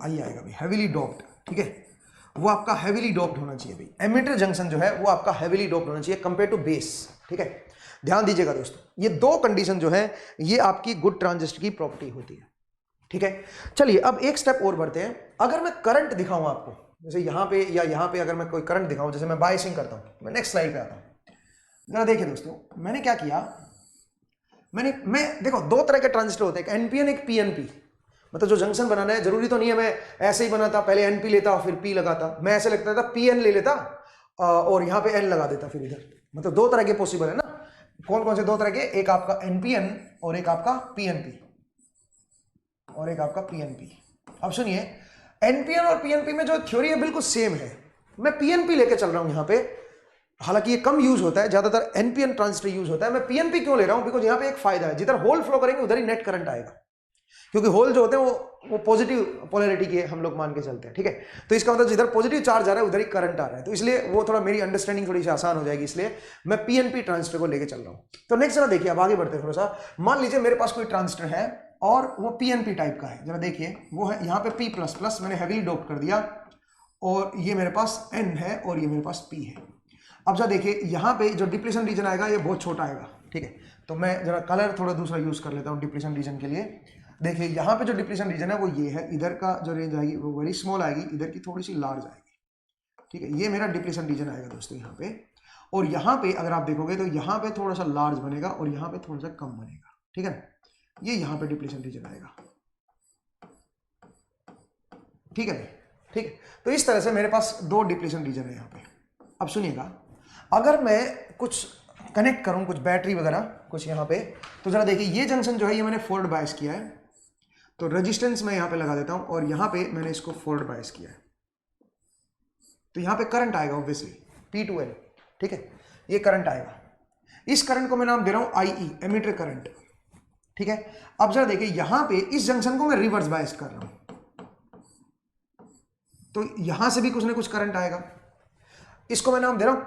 Speaker 1: आई आएगा भाई, हैवीली डोप्ड, ठीक है, वो आपका हैवीली डोप्ड होना चाहिए भाई। एमिटर जंक्शन जो है वो आपका हैवीली डोप्ड होना चाहिए कंपेयर टू बेस, ठीक है। ध्यान दीजिएगा दोस्तों, ये दो कंडीशन जो है ये आपकी गुड ट्रांजिस्टर की प्रॉपर्टी होती है, ठीक है। चलिए अब एक स्टेप और बढ़ते हैं। अगर मैं करंट दिखाऊं आपको, जैसे यहां पे या यहां पे अगर मैं कोई करंट दिखाऊं, जैसे मैं बायसिंग करता हूं, मैं नेक्स्ट स्लाइड पे आता हूं, जरा देखिए दोस्तों मैंने क्या किया, मैं देखो दो तरह के ट्रांजिस्टर होते हैं, एक एनपीएन एक पीएनपी। मतलब जो जंक्शन बनाना है, जरूरी तो नहीं है मैं ऐसे ही बनाता, पहले एनपी लेता और फिर पी लगाता, मैं ऐसे लगता था पीएन ले लेता और यहाँ पे एन लगा देता फिर इधर। मतलब दो तरह के पॉसिबल है ना, कौन कौन से दो तरह के, एक आपका एनपीएन और एक आपका पीएनपी, और एक आपका पीएनपी। अब सुनिए, एनपीएन और पीएनपी में जो थ्योरी है बिल्कुल सेम है। मैं पीएनपी लेके चल रहा हूं यहाँ पे, हालांकि ये कम यूज होता है, ज्यादातर एनपीएन ट्रांजिस्टर यूज होता है। मैं पीएनपी क्यों ले रहा हूं, बिकॉज यहाँ पे एक फायदा है, जिधर होल फ्लो करेंगे उधर ही नेट करंट आएगा, क्योंकि होल जो होते हैं वो पॉजिटिव पोलैरिटी के हम लोग मान के चलते हैं, ठीक है। तो इसका मतलब जिधर पॉजिटिव चार्ज आ रहा है उधर ही करंट आ रहा है, तो इसलिए वो थोड़ा मेरी अंडरस्टैंडिंग थोड़ी सी आसान हो जाएगी, इसलिए मैं पीएनपी ट्रांजिस्टर को लेके चल रहा हूं। तो नेक्स्ट जरा देखिए, अब आगे बढ़ते हैं थोड़ा सा। मान लीजिए मेरे पास कोई ट्रांजिस्टर है और वो पीएनपी टाइप का है, जरा देखिए वो है यहाँ पे पी प्लस प्लस, मैंने हैवीली डोप कर दिया, और ये मेरे पास एन है और ये मेरे पास पी है। अब जरा देखिए यहाँ पे जो डिप्लीशन रीजन आएगा ये बहुत छोटा आएगा, ठीक है। तो मैं जरा कलर थोड़ा दूसरा यूज कर लेता हूँ डिप्लीशन रीजन के लिए। देखिए यहाँ पे जो डिप्लीशन रीजन है वो ये है, इधर का जो रेंज आएगी वो वेरी स्मॉल आएगी, इधर की थोड़ी सी लार्ज आएगी, ठीक है। ये मेरा डिप्लीशन रीजन आएगा दोस्तों यहाँ पे, और यहाँ पे अगर आप देखोगे तो यहाँ पे थोड़ा सा लार्ज बनेगा और यहाँ पे थोड़ा सा कम बनेगा, ठीक है ना। ये यहाँ पे डिप्लीशन रीजन आएगा, ठीक है भाई, ठीक है। तो इस तरह से मेरे पास दो डिप्लीशन रीजन है यहाँ पे। अब सुनिएगा, अगर मैं कुछ कनेक्ट करूं, कुछ बैटरी वगैरह कुछ यहाँ पे, तो जरा देखिए ये जंक्शन जो है ये मैंने फॉरवर्ड बायस किया है, तो रेजिस्टेंस मैं यहाँ पे लगा देता हूं और यहाँ पे मैंने इसको फॉरवर्ड बायस किया है, तो यहाँ पे करंट आएगा ऑब्वियसली P2N, ठीक है, ये करंट आएगा। इस करंट को मैं नाम दे रहा हूं IE, एमिटर करंट, ठीक है। अब जरा देखिए यहाँ पे इस जंक्शन को मैं रिवर्स बायस कर रहा हूं, तो यहां से भी कुछ ना कुछ करंट आएगा। इसको मैं नाम दे रहा हूं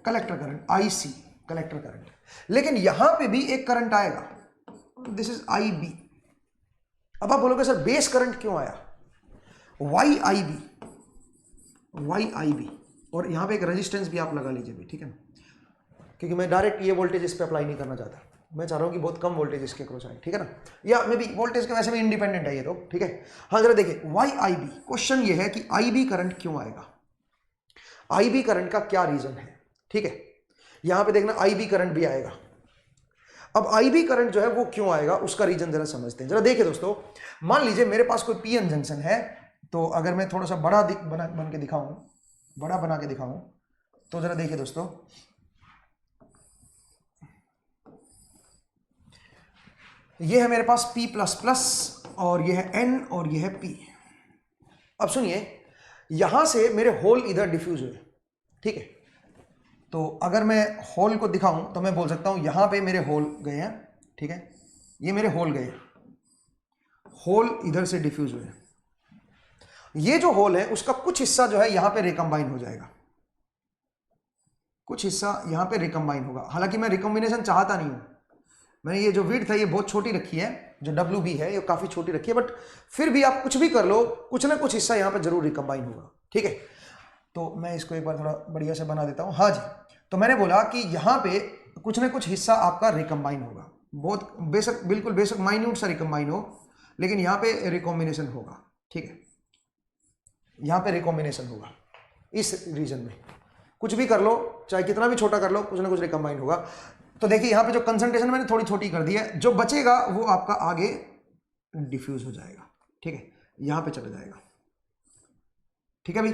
Speaker 1: collector current, IC, collector current. लेकिन यहां पे भी एक करंट आएगा, दिस इज IB। अब आप बोलोगे सर बेस करंट क्यों आया, YIB, और यहां पे एक रेजिस्टेंस भी आप लगा लीजिए भी, ठीक है, क्योंकि मैं डायरेक्ट ये वोल्टेज इस पे अप्लाई नहीं करना चाहता, मैं चाह रहा हूं कि बहुत कम वोल्टेज इसके क्रॉस आए, ठीक है ना, या मे बी वोल्टेज के वैसे भी इंडिपेंडेंट है ये तो, ठीक है। हाँ जरा देखिए YIB, क्वेश्चन ये है कि IB करंट क्यों आएगा, IB करंट का क्या रीजन है, ठीक है। यहां पे देखना IB करंट भी आएगा। अब IB करंट जो है वो क्यों आएगा, उसका रीजन जरा समझते हैं। जरा देखिए दोस्तों, मान लीजिए मेरे पास कोई PN जंक्शन है, तो अगर मैं थोड़ा सा बड़ा बना के दिखाऊं, बड़ा बना के दिखाऊं, तो जरा देखिए दोस्तों, ये है मेरे पास P++ और ये है N और ये है P। अब सुनिए, यहां से मेरे होल इधर डिफ्यूज हुए, ठीक है। तो अगर मैं होल को दिखाऊं तो मैं बोल सकता हूं यहां पे मेरे होल गए हैं, ठीक है, ये मेरे होल गए, होल इधर से डिफ्यूज हुए। ये जो होल है उसका कुछ हिस्सा जो है यहां पे रिकम्बाइन हो जाएगा, कुछ हिस्सा यहां पे रिकम्बाइन होगा। हालांकि मैं रिकॉम्बिनेशन चाहता नहीं हूं, मैंने ये जो विड्थ है ये बहुत छोटी रखी है, जो WB है ये काफी छोटी रखी है, बट फिर भी आप कुछ भी कर लो, कुछ ना कुछ हिस्सा यहां पे जरूर रिकम्बाइन होगा, ठीक है। तो मैं इसको एक बार थोड़ा बढ़िया से बना देता हूं। हाँ जी, तो मैंने बोला कि यहां पे कुछ ना कुछ हिस्सा आपका रिकम्बाइन होगा, बहुत बेसिक, बिल्कुल बेसिक माइन्यूट सा रिकम्बाइन हो, लेकिन यहां पे रिकॉम्बिनेशन होगा, ठीक है, यहां पे रिकॉम्बिनेशन होगा इस रीजन में। कुछ भी कर लो, चाहे कितना भी छोटा कर लो, कुछ ना कुछ रिकम्बाइन होगा। तो देखिए यहां पे जो कंसंट्रेशन मैंने थोड़ी छोटी कर दी है, जो बचेगा वो आपका आगे डिफ्यूज हो जाएगा, ठीक है, यहां पे चला जाएगा, ठीक है भाई।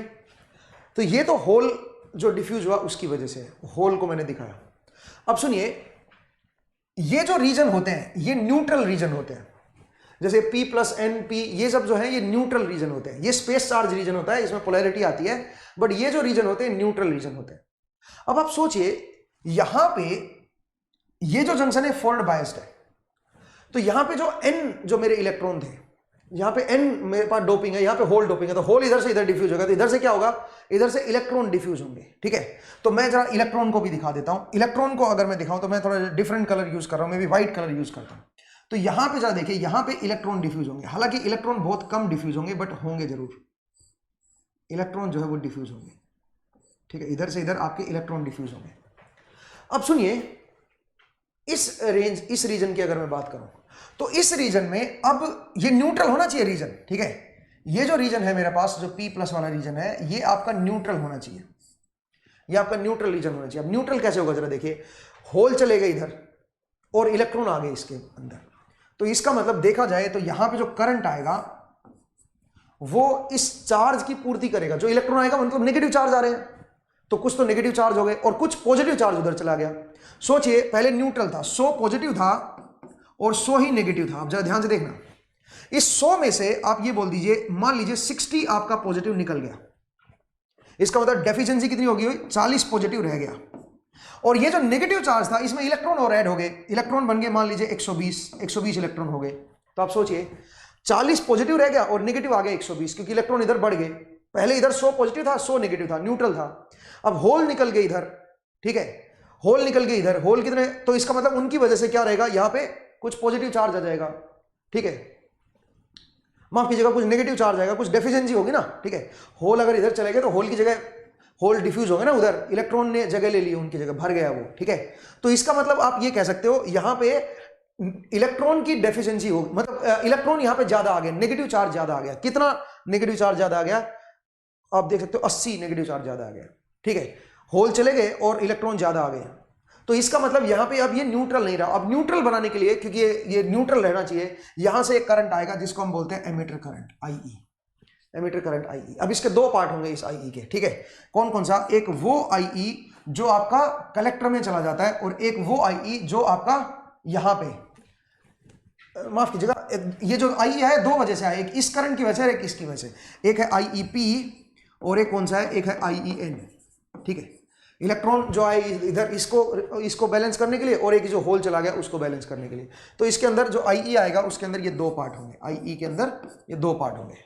Speaker 1: तो ये तो होल जो डिफ्यूज हुआ उसकी वजह से, होल को मैंने दिखाया। अब सुनिए, ये जो रीजन होते हैं ये न्यूट्रल रीजन होते हैं, जैसे P+N P, ये सब जो है ये न्यूट्रल रीजन होते हैं। ये स्पेस चार्ज रीजन होता है, इसमें पोलैरिटी आती है, बट ये जो रीजन होते हैं न्यूट्रल रीजन होते हैं। अब आप सोचिए, यहां पे ये जो जंक्शन है फोल्ड बायस्ड है, तो यहां पे जो N जो मेरे इलेक्ट्रॉन थे, यहां पे N मेरे पास डोपिंग है, यहां पे होल डोपिंग है, तो होल इधर से इधर डिफ्यूज होगा, तो इधर से क्या होगा, इधर से इलेक्ट्रॉन डिफ्यूज होंगे, ठीक है। तो मैं जरा इलेक्ट्रॉन को भी दिखा देता हूं। इलेक्ट्रॉन को अगर मैं दिखाऊं तो मैं थोड़ा डिफरेंट कलर यूज कर रहा हूं, मैं भी व्हाइट कलर यूज करता हूं। तो यहां पे जरा देखिए, यहां पे इलेक्ट्रॉन डिफ्यूज होंगे, हालांकि इलेक्ट्रॉन बहुत कम डिफ्यूज होंगे, बट होंगे जरूर, इलेक्ट्रॉन जो है वो डिफ्यूज होंगे, ठीक है, इधर से इधर आपके इलेक्ट्रॉन डिफ्यूज होंगे। अब सुनिए, इस रीजन की अगर मैं बात करूं, तो इस रीजन में अब ये न्यूट्रल होना चाहिए रीजन, ठीक है। ये जो रीजन है मेरे पास, जो P+ वाला रीजन है, ये आपका न्यूट्रल होना चाहिए, ये आपका न्यूट्रल रीजन होना चाहिए। अब न्यूट्रल कैसे होगा, जरा देखिए, होल चले गए इधर और इलेक्ट्रॉन आ गए इसके अंदर, तो इसका मतलब देखा जाए तो यहां पे जो करंट आएगा वो इस चार्ज की पूर्ति करेगा। जो इलेक्ट्रॉन आएगा मतलब नेगेटिव चार्ज आ रहे हैं, तो कुछ तो नेगेटिव चार्ज हो गए और कुछ पॉजिटिव चार्ज उधर चला गया। सोचिए, पहले न्यूट्रल था, 100 पॉजिटिव था और 100 ही नेगेटिव था। अब जरा ध्यान से देखना, इस 100 में से आप ये बोल दीजिए, मान लीजिए 60 आपका पॉजिटिव निकल गया, इसका मतलब डेफिशिएंसी कितनी होगी, 40 पॉजिटिव रह गया। और ये जो नेगेटिव चार्ज था, इसमें इलेक्ट्रॉन और ऐड हो गए, इलेक्ट्रॉन बन गए मान लीजिए 120 इलेक्ट्रॉन हो गए। तो आप सोचिए, 40 पॉजिटिव रह गया और नेगेटिव आ गया 120, क्योंकि इलेक्ट्रॉन इधर बढ़ गए। पहले इधर 100 पॉजिटिव था, 100 नेगेटिव था, न्यूट्रल था। अब होल निकल गए इधर, ठीक है, होल निकल गए इधर, होल कितने, तो इसका मतलब उनकी वजह से क्या रहेगा, यहां पे कुछ पॉजिटिव चार्ज आ जाएगा, ठीक है, माफ कीजिएगा, कुछ नेगेटिव चार्ज आएगा, कुछ डेफिशिएंसी होगी ना, ठीक है। होल अगर इधर चले गए तो होल की जगह होल डिफ्यूज हो गए ना, उधर इलेक्ट्रॉन ने जगह ले ली, उनकी जगह भर गया वो, ठीक है। तो इसका मतलब आप ये कह सकते हो, यहां पे इलेक्ट्रॉन की डेफिशिएंसी हो, मतलब इलेक्ट्रॉन यहां पे ज्यादा आ गए, नेगेटिव चार्ज ज्यादा आ गया। कितना नेगेटिव चार्ज ज्यादा आ गया, आप देख सकते हो 80 नेगेटिव चार्ज ज्यादा आ गया, ठीक है। होल चले गए और इलेक्ट्रॉन ज्यादा आ गए, तो इसका मतलब यहां पे अब ये न्यूट्रल नहीं रहा। अब न्यूट्रल बनाने के लिए, क्योंकि ये न्यूट्रल रहना चाहिए, यहां से एक करंट आएगा जिसको हम बोलते हैं emitter current, IE, emitter current IE। अब इसके दो पार्ट होंगे इस IE के, ठीक है। कौन कौन सा, एक वो IE जो आपका कलेक्टर में चला जाता है, और एक वो IE जो आपका यहां पे, माफ कीजिएगा, ये जो IE है दो वजह से है, एक इस करंट की वजह से, एक इसकी वजह से। एक है IEP और एक कौन सा है, एक है IEN, ठीक है। इलेक्ट्रॉन जो आए इधर, इसको बैलेंस करने के लिए, और एक जो होल चला गया उसको बैलेंस करने के लिए। तो इसके अंदर जो IE आएगा उसके अंदर ये दो पार्ट होंगे, IE के अंदर ये दो पार्ट होंगे।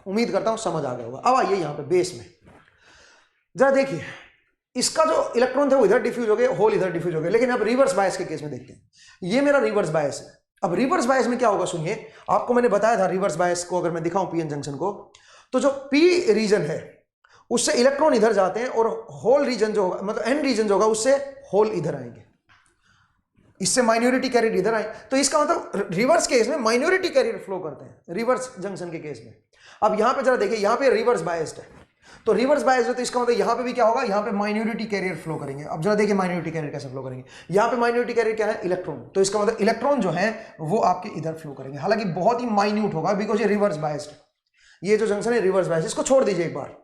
Speaker 1: उम्मीद करता हूं समझ आ गया होगा। अब आइए यहां पे बेस में, जरा देखिए, इसका जो इलेक्ट्रॉन थे वो इधर डिफ्यूज हो गए, होल इधर डिफ्यूज हो गए। लेकिन अब रिवर्स बायस के केस में देखते हैं, ये मेरा रिवर्स बायस है। अब रिवर्स बायस में क्या होगा, सुनिए, आपको मैंने बताया था रिवर्स बायस को अगर मैं दिखाऊं PN जंक्शन को, तो जो P रीजन है उससे इलेक्ट्रॉन इधर जाते हैं, और होल रीजन जो होगा, मतलब N रीजन जो होगा, उससे होल इधर आएंगे, इससे माइनॉरिटी कैरियर इधर आए। तो इसका मतलब रिवर्स केस में माइनॉरिटी कैरियर फ्लो करते हैं, रिवर्स जंक्शन के केस में। अब यहां पे जरा देखिए, यहां पे रिवर्स बायस्ड है, तो रिवर्स बायस है तो इसका मतलब यहाँ पे भी क्या होगा, यहाँ पे माइनॉरिटी कैरियर फ्लो करेंगे। अब जरा देखिए माइनॉरिटी कैरियर कैसे फ्लो करेंगे। यहाँ पे माइनॉरिटी कैरियर क्या है, इलेक्ट्रॉन, तो इसका मतलब इलेक्ट्रॉन जो है वो आपके इधर फ्लो करेंगे, हालांकि बहुत ही माइन्यूट होगा बिकॉज ये रिवर्स बायस्ड है। ये जो जंक्शन है रिवर्स बायस, इसको छोड़ दीजिए एक बार।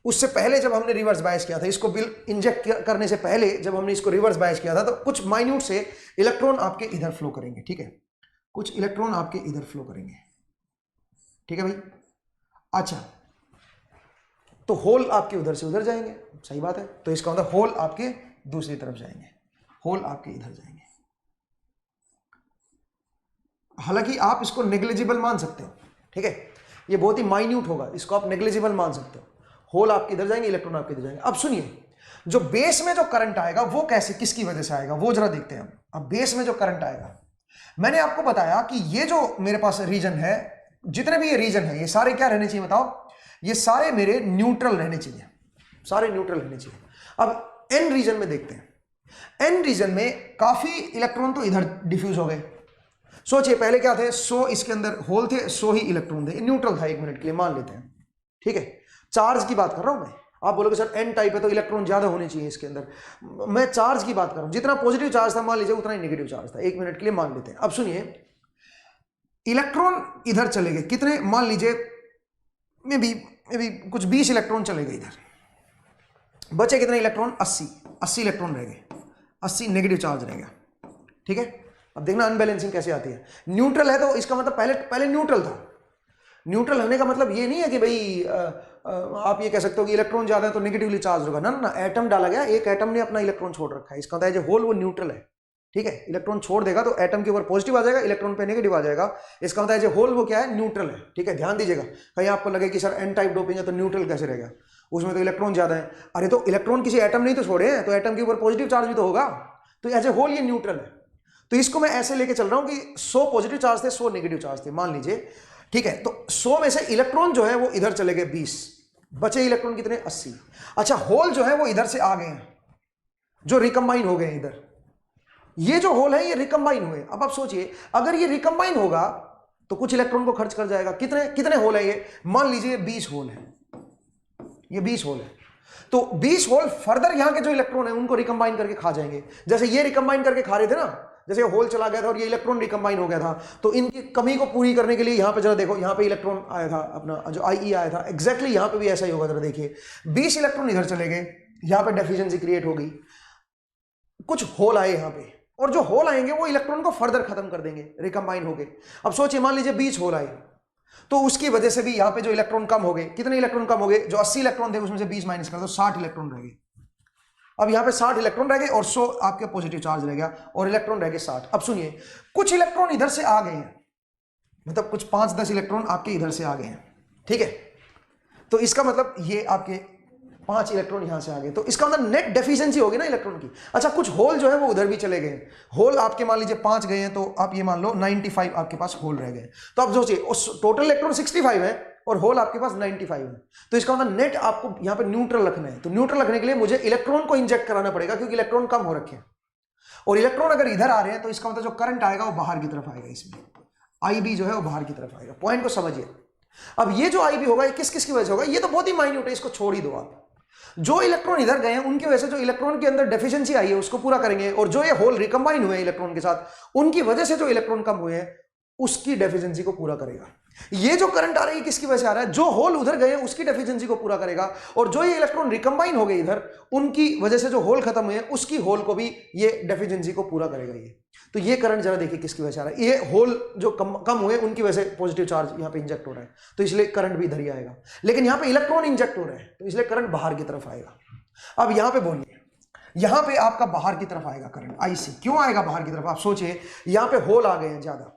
Speaker 1: उससे पहले जब हमने रिवर्स बायस किया था, इसको बिल इंजेक्ट करने से पहले जब हमने इसको रिवर्स बायस किया था, तो कुछ माइन्यूट से इलेक्ट्रॉन आपके इधर फ्लो करेंगे, ठीक है, कुछ इलेक्ट्रॉन आपके इधर फ्लो करेंगे, ठीक है भाई। अच्छा, तो होल आपके उधर से उधर जाएंगे, सही बात है, तो इसका मतलब होल आपके दूसरी तरफ जाएंगे, होल आपके इधर जाएंगे। हालांकि आप इसको नेग्लिजिबल मान सकते हो, ठीक है, ये बहुत ही माइन्यूट होगा, इसको आप नेग्लिजिबल मान सकते हो। होल आपके इधर जाएंगे, इलेक्ट्रॉन आपके इधर जाएंगे। अब सुनिए, जो बेस में जो करंट आएगा वो कैसे, किसकी वजह से आएगा वो जरा देखते हैं हम। अब बेस में जो करंट आएगा, मैंने आपको बताया कि ये जो मेरे पास रीजन है, जितने भी ये रीजन है, ये सारे क्या रहने चाहिए बताओ, ये सारे मेरे न्यूट्रल रहने चाहिए, सारे न्यूट्रल रहने चाहिए। अब एन रीजन में देखते हैं, एन रीजन में काफी इलेक्ट्रॉन तो इधर डिफ्यूज हो गए। सोचिए पहले क्या थे, 100 इसके अंदर होल थे, 100 ही इलेक्ट्रॉन थे, न्यूट्रल था, 1 मिनट के लिए मान लेते हैं, ठीक है। चार्ज की बात कर रहा हूं मैं, आप बोलोगे सर एन टाइप है तो इलेक्ट्रॉन ज्यादा होने चाहिए इसके अंदर, मैं चार्ज की बात कर रहा हूं, जितना पॉजिटिव चार्ज था मान लीजिए उतना ही नेगेटिव चार्ज था, 1 मिनट के लिए मान लेते हैं। अब सुनिए, इलेक्ट्रॉन इधर चले गए, कितने, मान लीजिए मे बी कुछ 20 इलेक्ट्रॉन चले गए इधर, बचे कितने इलेक्ट्रॉन, 80 इलेक्ट्रॉन रह गए, 80 नेगेटिव चार्ज रह गया, ठीक है। अब देखना अनबैलेंसिंग कैसे आती है। न्यूट्रल है तो इसका मतलब पहले न्यूट्रल था, न्यूट्रल होने का मतलब ये नहीं है कि भाई आप ये कह सकते हो कि इलेक्ट्रॉन ज्यादा है तो नेगेटिवली चार्ज होगा, ना ना, एटम डाला गया, एक एटम ने अपना इलेक्ट्रॉन छोड़ रखा है, इसका मतलब है जो होल वो न्यूट्रल है, ठीक है। इलेक्ट्रॉन छोड़ देगा तो एटम के ऊपर पॉजिटिव आ जाएगा, इलेक्ट्रॉन पे नेगेटिव आ जाएगा, इसका मतलब है जो होल वो क्या है, न्यूट्रल है, ठीक है। ध्यान दीजिएगा, कहीं आपको लगे कि सर एन टाइप डोपिंग है तो न्यूट्रल कैसे रहेगा, उसमें तो इलेक्ट्रॉन ज्यादा है, अरे तो इलेक्ट्रॉन किसी एटम नहीं तो छोड़े हैं, तो एटम के ऊपर पॉजिटिव चार्ज भी तो होगा, तो एज ए होल ये न्यूट्रल है। तो इसको मैं ऐसे लेके चल रहा हूं कि 100 पॉजिटिव चार्ज थे, 100 नेगेटिव चार्ज थे, मान लीजिए, ठीक है। तो 100 में से इलेक्ट्रॉन जो है वो इधर चले गए 20, बचे इलेक्ट्रॉन कितने, 80। अच्छा, होल जो है वो इधर से आ गए हैं, जो रिकम्बाइन हो गए इधर, ये जो होल है ये रिकम्बाइन हुए। अब आप सोचिए, अगर ये रिकम्बाइन होगा तो कुछ इलेक्ट्रॉन को खर्च कर जाएगा, कितने कितने होल है ये, मान लीजिए 20 होल है, ये 20 होल है, तो 20 होल फर्दर यहां के जो इलेक्ट्रॉन है उनको रिकम्बाइन करके खा जाएंगे, जैसे ये रिकम्बाइन करके खा रहे थे ना, जैसे होल चला गया था और ये इलेक्ट्रॉन रिकम्बाइन हो गया था, तो इनकी कमी को पूरी करने के लिए यहां पे जरा देखो, यहां पे इलेक्ट्रॉन आया था अपना जो IE आया था, एग्जैक्टली यहां पे भी ऐसा ही होगा, जरा देखिए 20 इलेक्ट्रॉन इधर चले गए, यहां पे डेफिशिएंसी क्रिएट हो गई, कुछ होल आए यहां पे, और जो होल आएंगे वो इलेक्ट्रॉन को फर्दर खत्म कर देंगे, रिकम्बाइन हो गए। अब सोचिए, मान लीजिए 20 होल आए, तो उसकी वजह से भी यहां पे जो इलेक्ट्रॉन कम हो गए, कितने इलेक्ट्रॉन कम हो गए, जो 80 इलेक्ट्रॉन थे उसमें से 20 माइनस कर दो, 60 इलेक्ट्रॉन रह गए। अब यहां पे 60 इलेक्ट्रॉन रह गए और 100 आपके पॉजिटिव चार्ज रह गया और इलेक्ट्रॉन रह गए 60। अब सुनिए, कुछ इलेक्ट्रॉन इधर से आ गए हैं, मतलब कुछ 5-10 इलेक्ट्रॉन आपके इधर से आ गए हैं, ठीक है। तो इसका मतलब ये आपके 5 इलेक्ट्रॉन यहां से आ गए, तो इसका मतलब नेट डेफिशिएंसी होगी ना इलेक्ट्रॉन की। अच्छा, कुछ होल जो है वो उधर भी चले गए, होल आपके मान लीजिए 5 गए हैं, तो आप ये मान लो 95 आपके पास होल रह गए। तो आप सोचिए, टोटल इलेक्ट्रॉन 65 है और होल आपके पास 95 है, तो इसका मतलब नेट आपको यहां पे न्यूट्रल रखना है। तो न्यूट्रल रखने के लिए मुझे इलेक्ट्रॉन को इंजेक्ट कराना पड़ेगा, क्योंकि इलेक्ट्रॉन कम हो रखे हैं, और इलेक्ट्रॉन अगर इधर आ रहे हैं तो इसका मतलब जो करंट आएगा वो बाहर की तरफ आएगा, इसमें IB जो है वो बाहर की तरफ आएगा। पॉइंट को समझिए। अब ये जो IB होगा ये किस किस की वजह से होगा, ये तो बहुत ही माइन्यूट है, इसको छोड़ ही दो आप। जो इलेक्ट्रॉन इधर गए हैं उनकी वजह से जो इलेक्ट्रॉन के अंदर डेफिशिएंसी आई है उसको पूरा करेंगे, और जो ये होल रिकम्बाइन हुए हैं इलेक्ट्रॉन के साथ उनकी वजह से जो इलेक्ट्रॉन कम हुए हैं उसकी डेफिशिएंसी को पूरा करेगा। ये जो करंट आ रही है किसकी वजह से आ रहा है, जो होल उधर गए हैं उसकी डेफिशिएंसी को पूरा करेगा, और जो ये इलेक्ट्रॉन रिकम्बाइन हो गए इधर उनकी वजह से जो होल खत्म हुए हैं उसकी होल को भी ये डेफिशिएंसी को पूरा करेगा ये। तो ये करंट जरा देखिए किसकी वजह से आ रहा है, ये होल जो कम हुए उनकी वजह से पॉजिटिव चार्ज यहाँ पे इंजेक्ट हो रहा है, तो इसलिए करंट भी इधर ही आएगा। लेकिन यहाँ पे इलेक्ट्रॉन इंजेक्ट हो रहे हैं तो इसलिए करंट बाहर की तरफ आएगा। अब यहां पे बोलिए, यहां पे आपका बाहर की तरफ आएगा करंट IC, क्यों आएगा बाहर की तरफ, आप सोचिए, यहां पे होल आ गए हैं ज्यादा,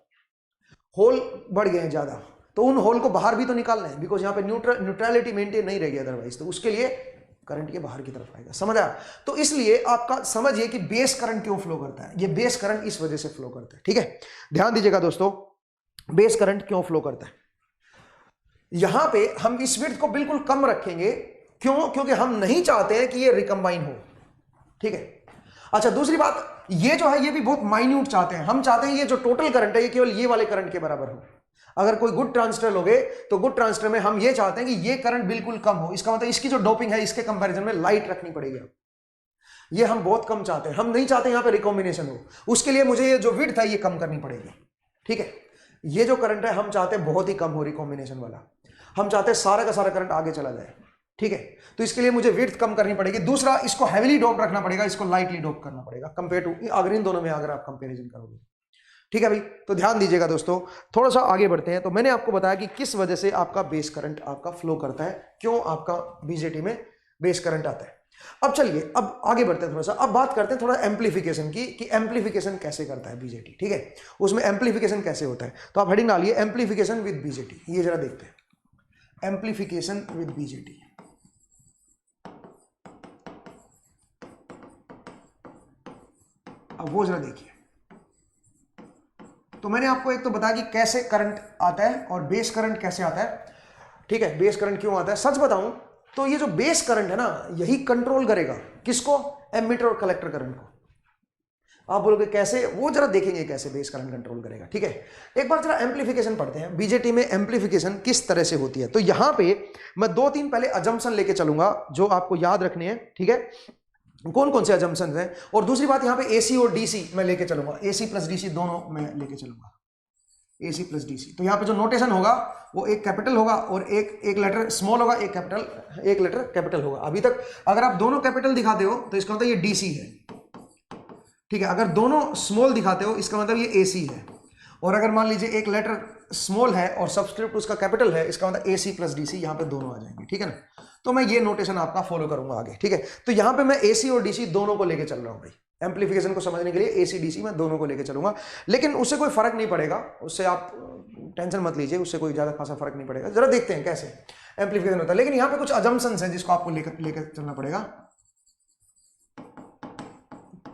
Speaker 1: होल बढ़ गए हैं ज्यादा, तो उन होल को बाहर भी तो निकालना है, बिकॉज यहां पे न्यूट्रलिटी मेंटेन नहीं रहेगी अदरवाइज, तो उसके लिए करंट के बाहर की तरफ आएगा, समझ आया। तो इसलिए आपका समझिए कि बेस करंट क्यों फ्लो करता है, ये बेस करंट इस वजह से फ्लो करता है, ठीक है। ध्यान दीजिएगा दोस्तों, बेस करंट क्यों फ्लो करता है। यहां पे हम इस विड्थ को बिल्कुल कम रखेंगे, क्यों, क्योंकि हम नहीं चाहते हैं कि ये रिकम्बाइन हो, ठीक है। अच्छा, दूसरी बात, ये जो है ये भी बहुत माइन्यूट चाहते हैं, हम चाहते हैं ये जो टोटल करंट है ये केवल ये वाले करंट के बराबर हो। अगर कोई गुड ट्रांजिस्टर लोगे तो गुड ट्रांजिस्टर में हम ये चाहते हैं कि ये करंट बिल्कुल कम हो, इसका मतलब इसकी जो डोपिंग है इसके कंपैरिजन में लाइट रखनी पड़ेगी, ये हम बहुत कम चाहते हैं। हम नहीं चाहते यहां पे रिकॉम्बिनेशन हो, उसके लिए मुझे ये जो विड्थ है ये कम करनी पड़ेगी, ठीक है। ये जो करंट है हम चाहते हैं बहुत ही कम हो रिकॉम्बिनेशन वाला, हम चाहते हैं सारा का सारा करंट आगे चला जाए, ठीक है। तो इसके लिए मुझे विड्थ कम करनी पड़ेगी। दूसरा, इसको हैवीली डोप रखना पड़ेगा, इसको लाइटली डोप करना पड़ेगा कंपेयर टू, अगर इन दोनों में अगर आप कंपेरिजन करोगे, ठीक है भाई। तो ध्यान दीजिएगा दोस्तों, थोड़ा सा आगे बढ़ते हैं। तो मैंने आपको बताया कि किस वजह से आपका बेस करंट आपका फ्लो करता है, क्यों आपका बीजेटी में बेस करंट आता है। अब चलिए अब आगे बढ़ते हैं थोड़ा सा, अब बात करते हैं थोड़ा एम्पलीफिकेशन की, कि एम्पलीफिकेशन कैसे करता है बीजेटी, ठीक है। उसमें एम्पलीफिकेशन कैसे होता है, तो आप हेडिंग डालिए एम्पलीफिकेशन विद बीजेटी, ये जरा देखते हैं एम्पलीफिकेशन विद बीजेटी। अब वो जरा देखिए। तो मैंने आपको एक तो बताया कि कैसे करंट आता है और बेस करंट कैसे आता है, ठीक है। बेस करंट क्यों आता है, सच बताऊं तो ये जो बेस करंट है ना, यही कंट्रोल करेगा किसको, एमीटर और कलेक्टर करंट को। आप बोलोगे कैसे, वो जरा देखेंगे कैसे बेस करंट कंट्रोल करेगा, ठीक है। एक बार जरा एम्पलीफिकेशन पढ़ते हैं, बीजेटी में एम्पलीफिकेशन किस तरह से होती है। तो यहां पे मैं 2-3 पहले अजम्पशन लेके चलूंगा जो आपको याद रखने हैं, ठीक है। कौन कौन से अजम्पशन हैं, और दूसरी बात यहाँ पे एसी और डीसी मैं लेके चलूंगा, एसी प्लस डीसी दोनों मैं लेके चलूंगा, एसी प्लस डीसी। तो यहाँ पे जो नोटेशन होगा वो एक कैपिटल होगा और एक लेटर स्मॉल होगा, एक लेटर कैपिटल होगा। अभी तक अगर आप दोनों कैपिटल दिखाते हो तो इसका मतलब ये डीसी है, ठीक है। अगर दोनों स्मॉल दिखाते हो इसका मतलब ये एसी है, और अगर मान लीजिए एक लेटर स्मॉल है और सब्सक्रिप्ट उसका कैपिटल है, इसका मतलब एसी प्लस डीसी, यहाँ पे दोनों आ जाएंगे, ठीक है ना। तो मैं ये नोटेशन आपका फॉलो करूंगा आगे, ठीक है। तो यहाँ पे मैं एसी और डीसी दोनों को लेके चल रहा हूँ भाई, एम्पलीफिकेशन को समझने के लिए एसी डीसी मैं दोनों को लेके चलूंगा। लेकिन उससे कोई फर्क नहीं पड़ेगा, उससे आप टेंशन मत लीजिए, उससे कोई ज्यादा खासा फर्क नहीं पड़ेगा। जरा देखते हैं कैसे एम्पलीफिकेशन होता है। लेकिन यहाँ पे कुछ अजम्पशंस हैं जिसको आपको लेकर चलना पड़ेगा।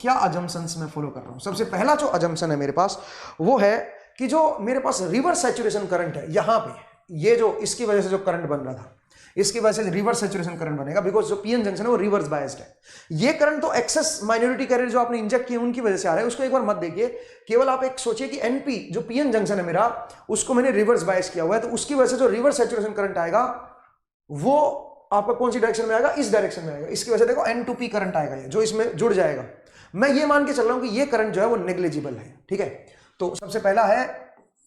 Speaker 1: क्या अजम्पशंस मैं फॉलो कर रहा हूं, सबसे पहला जो अजम्पशन है मेरे पास वो है कि जो मेरे पास रिवर्स सैचुरेशन करंट है, यहां पे ये जो इसकी वजह से जो करंट बन रहा था, इसकी वजह से रिवर्स सैचुरेशन करंट बनेगा, बिकॉज जो पीएन जंक्शन है वो रिवर्स बायस्ड है। ये करंट तो एक्सेस माइनॉरिटी कैरियर जो आपने इंजेक्ट किए उनकी वजह से आ रहा है, उसको एक बार मत देखिए। केवल आप एक सोचिए कि एनपी जो पीएन जंक्शन है मेरा, उसको मैंने रिवर्स बायस किया हुआ है, तो उसकी वजह से जो रिवर्स सैचुरेशन करंट आएगा वो आपका कौन सी डायरेक्शन में आएगा, इस डायरेक्शन में आएगा। इसकी वजह से देखो N2P करंट आएगा, ये जो इसमें जुड़ जाएगा। मैं ये मान के चल रहा हूं कि ये करंट जो है वो नेग्लिजिबल है, ठीक है। तो सबसे पहला है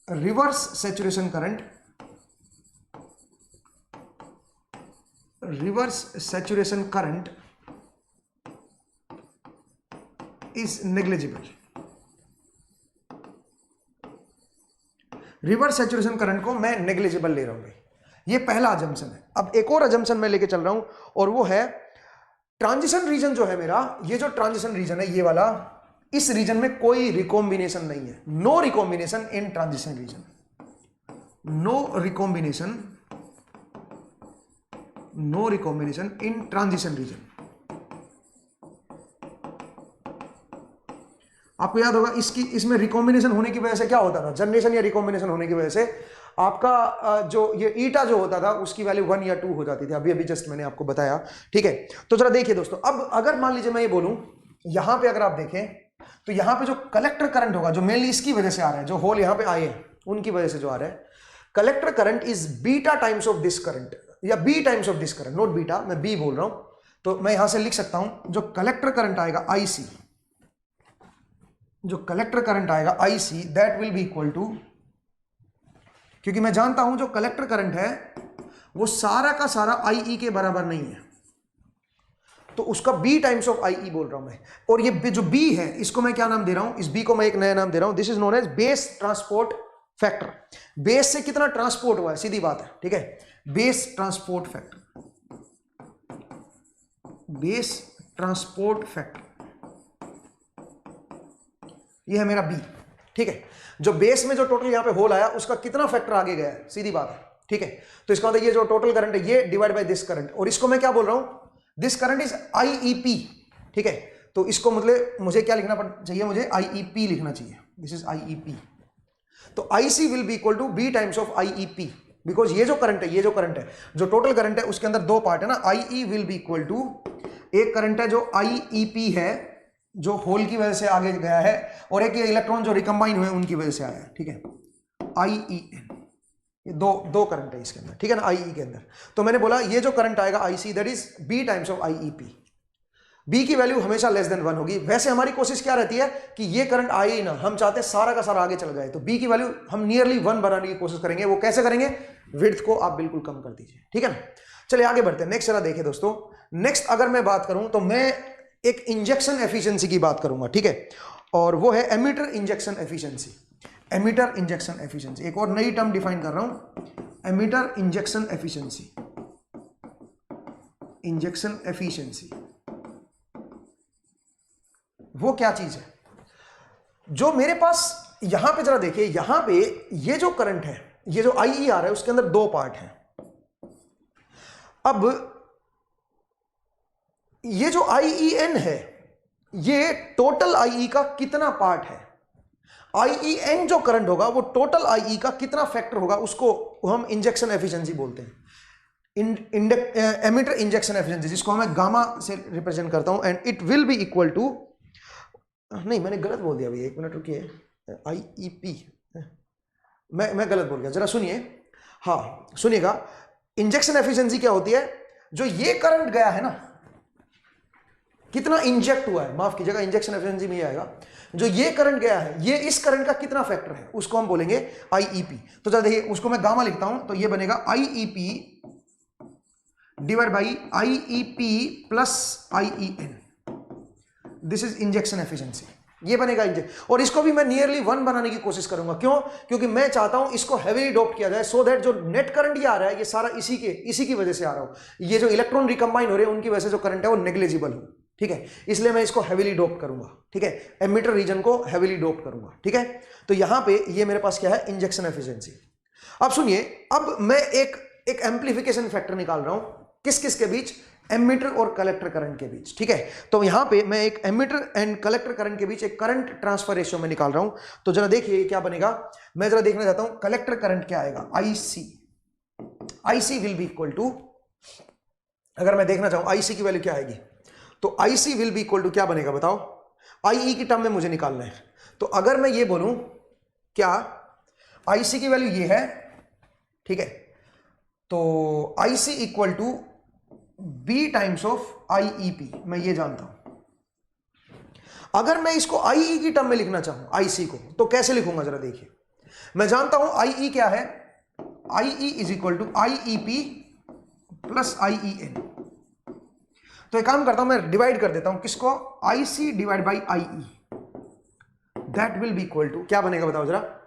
Speaker 1: reverse saturation current, reverse saturation current is negligible. Reverse saturation current को मैं नेग्लिजिबल ले रहा हूं भाई, ये पहला अजम्पशन है। अब एक और अजम्पशन मैं लेके चल रहा हूं और वो है ट्रांजिशन रीजन जो है मेरा, ये जो ट्रांजिशन रीजन है ये वाला, इस रीजन में कोई रिकॉम्बिनेशन नहीं है, no recombination in transition region, no recombination, no recombination in transition region. आपको याद होगा इसमें रिकॉम्बिनेशन होने की वजह से क्या होता था, जनरेशन या रिकॉम्बिनेशन होने की वजह से आपका जो ये ईटा जो होता था उसकी वैल्यू 1 या 2 हो जाती थी। अभी जस्ट मैंने आपको बताया, ठीक है। तो जरा देखिए दोस्तों, अब अगर मान लीजिए मैं ये बोलूं, यहां पे अगर आप देखें तो यहां पे जो कलेक्टर करंट होगा, जो मेनली इसकी वजह से आ रहा है, जो होल यहां पे आए हैं उनकी वजह से जो आ रहा है, collector current is beta times of this current, या B times of this current, not beta, मैं बी बोल रहा हूं। तो मैं यहां से लिख सकता हूं जो कलेक्टर करंट आएगा आईसी, जो कलेक्टर करंट आएगा IC, that will be equal to, क्योंकि मैं जानता हूं जो कलेक्टर करंट है वो सारा का सारा आईई के बराबर नहीं है, तो उसका बी टाइम्स ऑफ आईई बोल रहा हूं मैं। और ये जो बी है इसको मैं क्या नाम दे रहा हूं, इस बी को मैं एक नया नाम दे रहा हूं, this is known as base transport factor. Base से कितना ट्रांसपोर्ट हुआ है, सीधी बात है, ठीक है, base transport factor, base transport factor, ये है मेरा बी, ठीक है। जो बेस में जो टोटल यहां पे होल आया उसका कितना फैक्टर आगे गया है, सीधी बात है, ठीक है। तो इसका मतलब ये जो टोटल करंट है ये डिवाइड बाय दिस करंट, और इसको मैं क्या बोल रहा हूं, दिस करंट इज आईईपी, ठीक है। तो इसको मतलब मुझे क्या लिखना चाहिए, मुझे आईईपी लिखना चाहिए, दिस इज आईईपी। तो IC will be equal to B times of IEP, because ये जो करंट है, ये जो करंट है, जो टोटल करंट है उसके अंदर दो पार्ट है ना, IE will be equal to, एक करंट है जो आईईपी है जो होल की वजह से आगे गया है, और एक ये इलेक्ट्रॉन जो रिकम्बाइन हुए उनकी वजह से आया है, ठीक है, आईईएन। ये दो दो करंट है इसके अंदर, ठीक है ना, आईई के अंदर। तो मैंने बोला ये जो करंट आएगा IC that is B times of IEP. B की वैल्यू हमेशा लेस देन 1 होगी। वैसे हमारी कोशिश क्या रहती है कि ये करंट आए ही ना, हम चाहते हैं सारा का सारा आगे चल जाए, तो बी की वैल्यू हम नियरली 1 बनाने की कोशिश करेंगे। वो कैसे करेंगे, विड्थ को आप बिल्कुल कम कर दीजिए, ठीक है ना। चलिए आगे बढ़ते हैं, नेक्स्ट जरा देखिए दोस्तों। नेक्स्ट अगर मैं बात करूं तो मैं एक इंजेक्शन एफिशिएंसी की बात करूंगा, ठीक है, और वो है emitter injection efficiency. Emitter injection efficiency, एक और नई टर्म डिफाइन कर रहा हूं, emitter injection efficiency. Injection efficiency वो क्या चीज है, जो मेरे पास यहां पे जरा देखिए, यहां पे ये जो करंट है, ये जो आईई आ रहा है उसके अंदर दो पार्ट हैं। अब ये जो आईईएन है ये टोटल आईई का कितना पार्ट है। आईईएन जो करंट होगा वो टोटल आईई का कितना फैक्टर होगा, उसको हम इंजेक्शन एफिशिएंसी बोलते हैं। एमिटर इंजेक्शन एफिशिएंसी, जिसको मैं गामा से रिप्रेजेंट करता हूं, and it will be equal to, नहीं मैंने गलत बोल दिया अभी, एक मिनट रुकिए, आईईपी मैं गलत बोल गया, जरा सुनिए। हाँ सुनिएगा, इंजेक्शन एफिशिएंसी क्या होती है, जो ये करंट गया है ना, कितना इंजेक्ट हुआ है, माफ कीजिएगा इंजेक्शन एफिशिएंसी में ये आएगा, जो ये करंट गया है ये इस करंट का कितना फैक्टर है, उसको हम बोलेंगे आईईपी। तो जरा देखिए, उसको मैं गामा लिखता हूं तो ये बनेगा IEP divide by IEP plus IEN, this is injection efficiency, ये बनेगा इंजेक्ट। और इसको भी मैं नियरली 1 बनाने की कोशिश करूंगा, क्यों, क्योंकि मैं चाहता हूं इसको हेवीली डॉप्ट किया जाए, सो दैट जो नेट करंट ये आ रहा है ये सारा इसी की वजह से आ रहा हो, ये जो इलेक्ट्रॉन रिकंबाइन हो रहे हैं उनकी वजह से जो करंट है वो नेग्लिजिबल हो, ठीक है, इसलिए मैं इसको हेवीली डोप करूंगा, ठीक है, एमिटर रीजन को हेवीली डोप करूंगा, ठीक है। तो यहां पे ये मेरे पास क्या है, इंजेक्शन एफिशिएंसी। अब सुनिए, अब मैं एक एम्प्लीफिकेशन फैक्टर निकाल रहा हूं, किस किस के बीच, एमिटर और कलेक्टर करंट के बीच, ठीक है। तो यहां पे मैं एक एमिटर एंड कलेक्टर करंट के बीच एक करंट ट्रांसफर रेशियो में निकाल रहा हूं। तो जरा देखिए क्या बनेगा, मैं जरा देखना चाहता हूं कलेक्टर करंट क्या आएगा, IC will be equal to, अगर मैं देखना चाहूं आईसी की वैल्यू क्या आएगी, तो IC will be equal to क्या बनेगा बताओ, आईई की टर्म में मुझे निकालना है। तो अगर मैं ये बोलूं क्या, आईसी की वैल्यू ये है, ठीक है, तो IC equal to B times of IEP, मैं ये जानता हूं। अगर मैं इसको आईई की टर्म में लिखना चाहूं आईसी को, तो कैसे लिखूंगा जरा देखिए, मैं जानता हूं आईई क्या है, IE is equal to IEP plus IEN. तो एक काम करता हूं, मैं डिवाइड कर देता हूं किसको, IC divide by IE, that will be equal to क्या बनेगा बताओ जरा।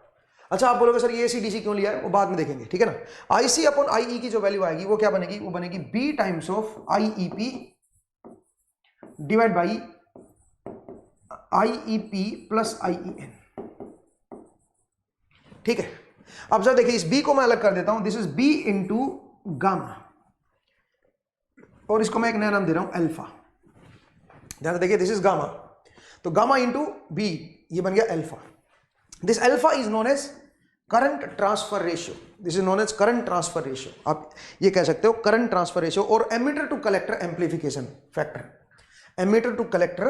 Speaker 1: अच्छा आप बोलोगे सर ये एसी डीसी क्यों लिया है, वो बाद में देखेंगे, ठीक है ना। आईसी अपॉन आईई की जो वैल्यू आएगी वो क्या बनेगी, वो बनेगी B times of IEP divide by IEP plus IEN, ठीक है। अब जरा देखिए, इस बी को मैं अलग कर देता हूं, this is B into gamma, और इसको मैं एक नया नाम दे रहा हूं अल्फा। ध्यान से देखिए, दिस इज गामा, तो गामा इंटू बी, ये बन गया alpha. This alpha is known as current transfer ratio, this is known as current transfer ratio, आप ये कह सकते हो करंट ट्रांसफर रेशियो। और emitter to collector amplification factor, emitter to collector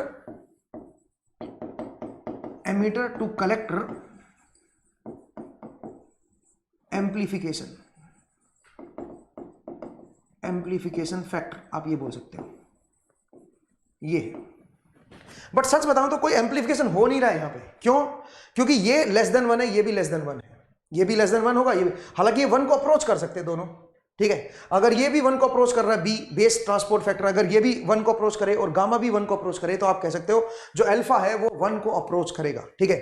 Speaker 1: amplification factor, आप ये बोल सकते हो, ये। बट सच बताऊं तो कोई एम्प्लीफिकेशन हो नहीं रहा है यहां पे, क्यों, क्योंकि ये लेस देन 1 है, ये भी लेस देन 1 है, ये भी लेस देन 1 होगा, ये भी, हालांकि ये 1 को अप्रोच कर सकते हैं दोनों, ठीक है। अगर ये भी 1 को अप्रोच कर रहा है, बी बेस ट्रांसपोर्ट फैक्टर, अगर ये भी 1 को अप्रोच करे और गामा भी 1 को अप्रोच करे, तो आप कह सकते हो जो अल्फा है वो 1 को अप्रोच करेगा, ठीक है।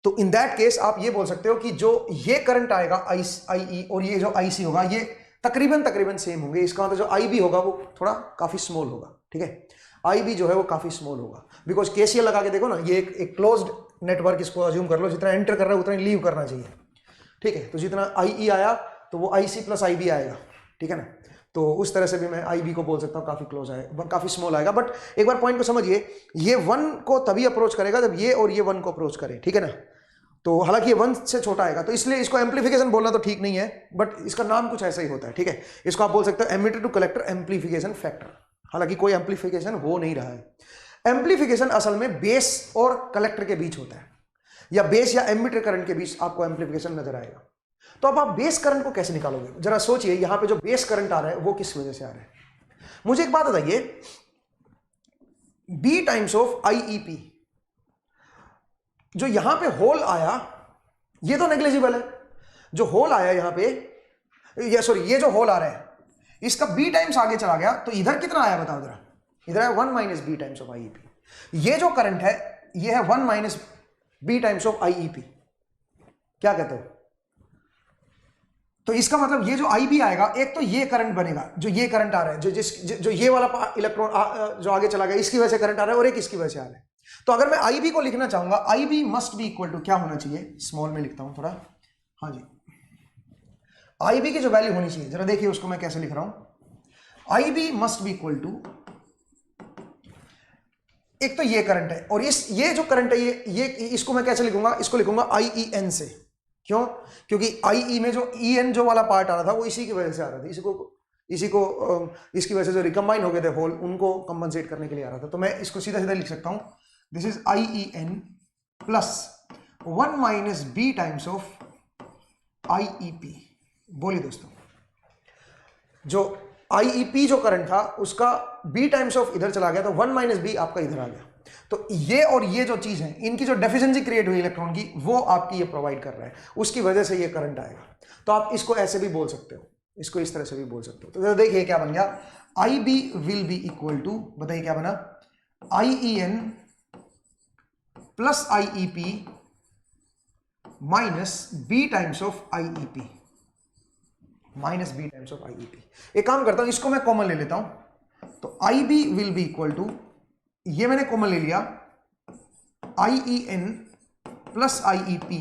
Speaker 1: तो इन दैट केस आप ये बोल सकते हो कि जो ये करंट आएगा आईई और ये जो आईसी होगा ये तकरीबन सेम होंगे। इसका मतलब जो आई बी होगा वो थोड़ा काफी स्मॉल होगा, ठीक है, आई बी जो है वो काफी स्मॉल होगा, बिकॉज केसीएल लगा के देखो ना, ये एक क्लोज्ड नेटवर्क, इसको अज्यूम कर लो, जितना एंटर कर रहा है उतना लीव करना चाहिए, ठीक है। तो जितना आईई आया तो वो आईसी प्लस आईबी आएगा, ठीक है ना। तो उस तरह से भी मैं आईबी को बोल सकता हूँ काफी क्लोज आएगा, काफी स्मॉल आएगा। बट एक बार पॉइंट को समझिए, ये 1 को तभी अप्रोच करेगा जब ये और ये 1 को अप्रोच करे, ठीक है ना। तो हालांकि ये 1 से छोटा आएगा, तो इसलिए इसको एम्प्लीफिकेशन बोलना तो ठीक नहीं है, बट इसका नाम कुछ ऐसा ही होता है, ठीक है। इसको आप बोल सकते हो emitter to collector amplification factor, हालांकि कोई एम्प्लीफिकेशन हो नहीं रहा है। एम्प्लीफिकेशन असल में बेस और कलेक्टर के बीच होता है, या बेस या एमिटर करंट के बीच आपको एम्प्लीफिकेशन नजर आएगा। तो अब आप बेस करंट को कैसे निकालोगे? जरा सोचिए, यहां पे जो बेस करंट आ रहा है वो किस वजह से आ रहा है? मुझे एक बात बताइए, B टाइम्स ऑफ IEP, जो यहां पे होल आया ये तो नेग्लिजिबल है। जो होल आया यहां पे, ये जो होल आ रहा है इसका B टाइम्स आगे चला गया, तो इधर कितना आया बताओ जरा? इधर है 1 minus B times of IEP। ये जो करंट है ये है 1 minus B times of IEP। क्या कहते हो? तो इसका मतलब ये जो IB आएगा, एक तो ये करंट बनेगा, जो ये करंट आ रहा है, जो ये वाला इलेक्ट्रॉन जो आगे चला गया इसकी वजह से करंट आ रहा है, और एक इसकी वजह से आ रहा है। तो अगर मैं IB को लिखना चाहूंगा, IB must be equal to क्या होना चाहिए? स्मॉल में लिखता हूं थोड़ा, हाँ जी, IB की जो वैल्यू होनी चाहिए, जरा देखिए उसको मैं कैसे लिख रहा हूं। IB must be equal to, एक तो ये करंट है, और ये जो करंट है ये इसको मैं कैसे लिखूंगा? इसको लिखूंगा IEN से। क्यों? क्योंकि IE में जो EN जो वाला पार्ट आ रहा था वो इसी की वजह से आ रहा था, इसकी वजह से जो रिकम्बाइन हो गए थे होल, उनको कंपनसेट करने के लिए आ रहा था। तो मैं इसको सीधा सीधा लिख सकता हूं, this is IEN plus 1 minus B times of IEP। बोलिए दोस्तों, जो IEP जो करंट था उसका B टाइम्स ऑफ इधर चला गया, तो 1 माइनस B आपका इधर आ गया। तो ये और ये जो चीज है, इनकी जो डेफिशिएंसी क्रिएट हुई इलेक्ट्रॉन की, वो आपकी ये प्रोवाइड कर रहा है, उसकी वजह से ये करंट आएगा। तो आप इसको ऐसे भी बोल सकते हो, इसको इस तरह से भी बोल सकते हो। तो देखिए क्या बन गया, IB will be equal to, बताइए क्या बना? IEN plus IEP minus B times of IEP, minus B times of IEP। एक काम करता हूं, इसको मैं कॉमन ले लेता हूं, तो IB will be equal to, ये मैंने कॉमन ले लिया, IEN प्लस IEP,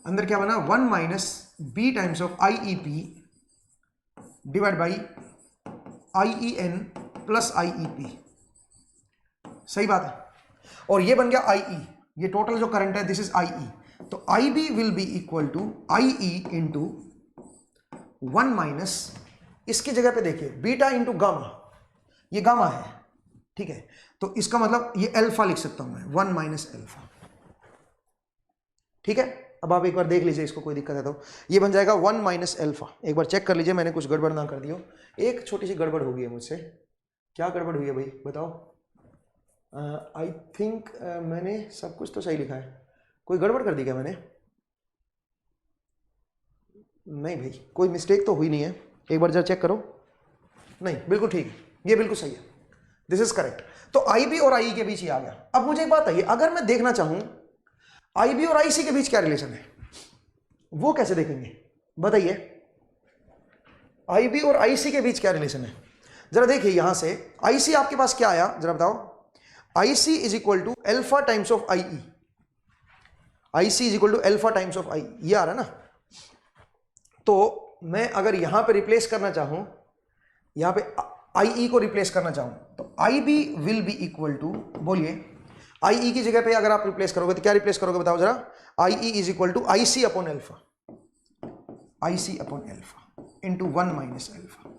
Speaker 1: अंदर क्या बना? 1 minus B times of IEP divide by IEN plus IEP। सही बात है। और ये बन गया IE, ये टोटल जो करंट है दिस इज IE। तो IB will be equal to IE into 1 minus, इसकी जगह पे देखिए बीटा इंटू गामा, ये गामा है, ठीक है, तो इसका मतलब ये अल्फा लिख सकता हूं मैं, 1 माइनस अल्फा। ठीक है, अब आप एक बार देख लीजिए इसको, कोई दिक्कत है तो ये बन जाएगा 1 माइनस अल्फा। एक बार चेक कर लीजिए मैंने कुछ गड़बड़ ना कर दी हो। एक छोटी सी गड़बड़ हो गई है मुझसे। क्या गड़बड़ हुई है भाई बताओ? आई थिंक मैंने सब कुछ तो सही लिखा है, कोई गड़बड़ कर दी क्या मैंने? नहीं भाई, कोई मिस्टेक तो हुई नहीं है, एक बार जरा चेक करो। नहीं, बिल्कुल ठीक है, ये बिल्कुल सही है, दिस इज करेक्ट। तो IB और IE के बीच ही आ गया। अब मुझे एक बात है, अगर मैं देखना चाहूं IB और IC के बीच क्या रिलेशन है, वो कैसे देखेंगे बताइए? IB और IC के बीच क्या रिलेशन है, जरा देखिए। यहां से IC आपके पास क्या आया जरा बताओ? IC is equal to alpha times of IE, IC is equal to alpha times of IE, ये आ रहा है ना। तो मैं अगर यहां पे रिप्लेस करना चाहूं, यहां पे IE को रिप्लेस करना चाहूं, तो IB will be equal to, बोलिए, IE की जगह पे अगर आप रिप्लेस करोगे तो क्या रिप्लेस करोगे बताओ जरा? IE is equal to IC upon alpha, IC upon alpha into 1 minus alpha.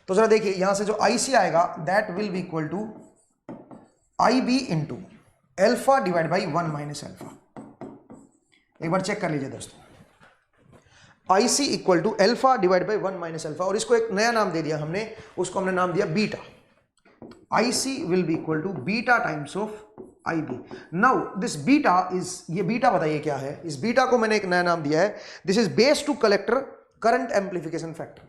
Speaker 1: तो जरा देखिए यहां से जो IC आएगा that will be equal to IB into alpha divide by 1 minus alpha. एक बार चेक कर लीजिए दोस्तों, IC equal to alpha divide by 1 minus alpha, और इसको एक नया नाम दे दिया हमने, उसको हमने नाम दिया beta. IC will be equal to beta times of IB। Now this beta is, ये बीटा बताइए क्या है? इस बीटा को मैंने एक नया नाम दिया है, this is base to collector current amplification factor.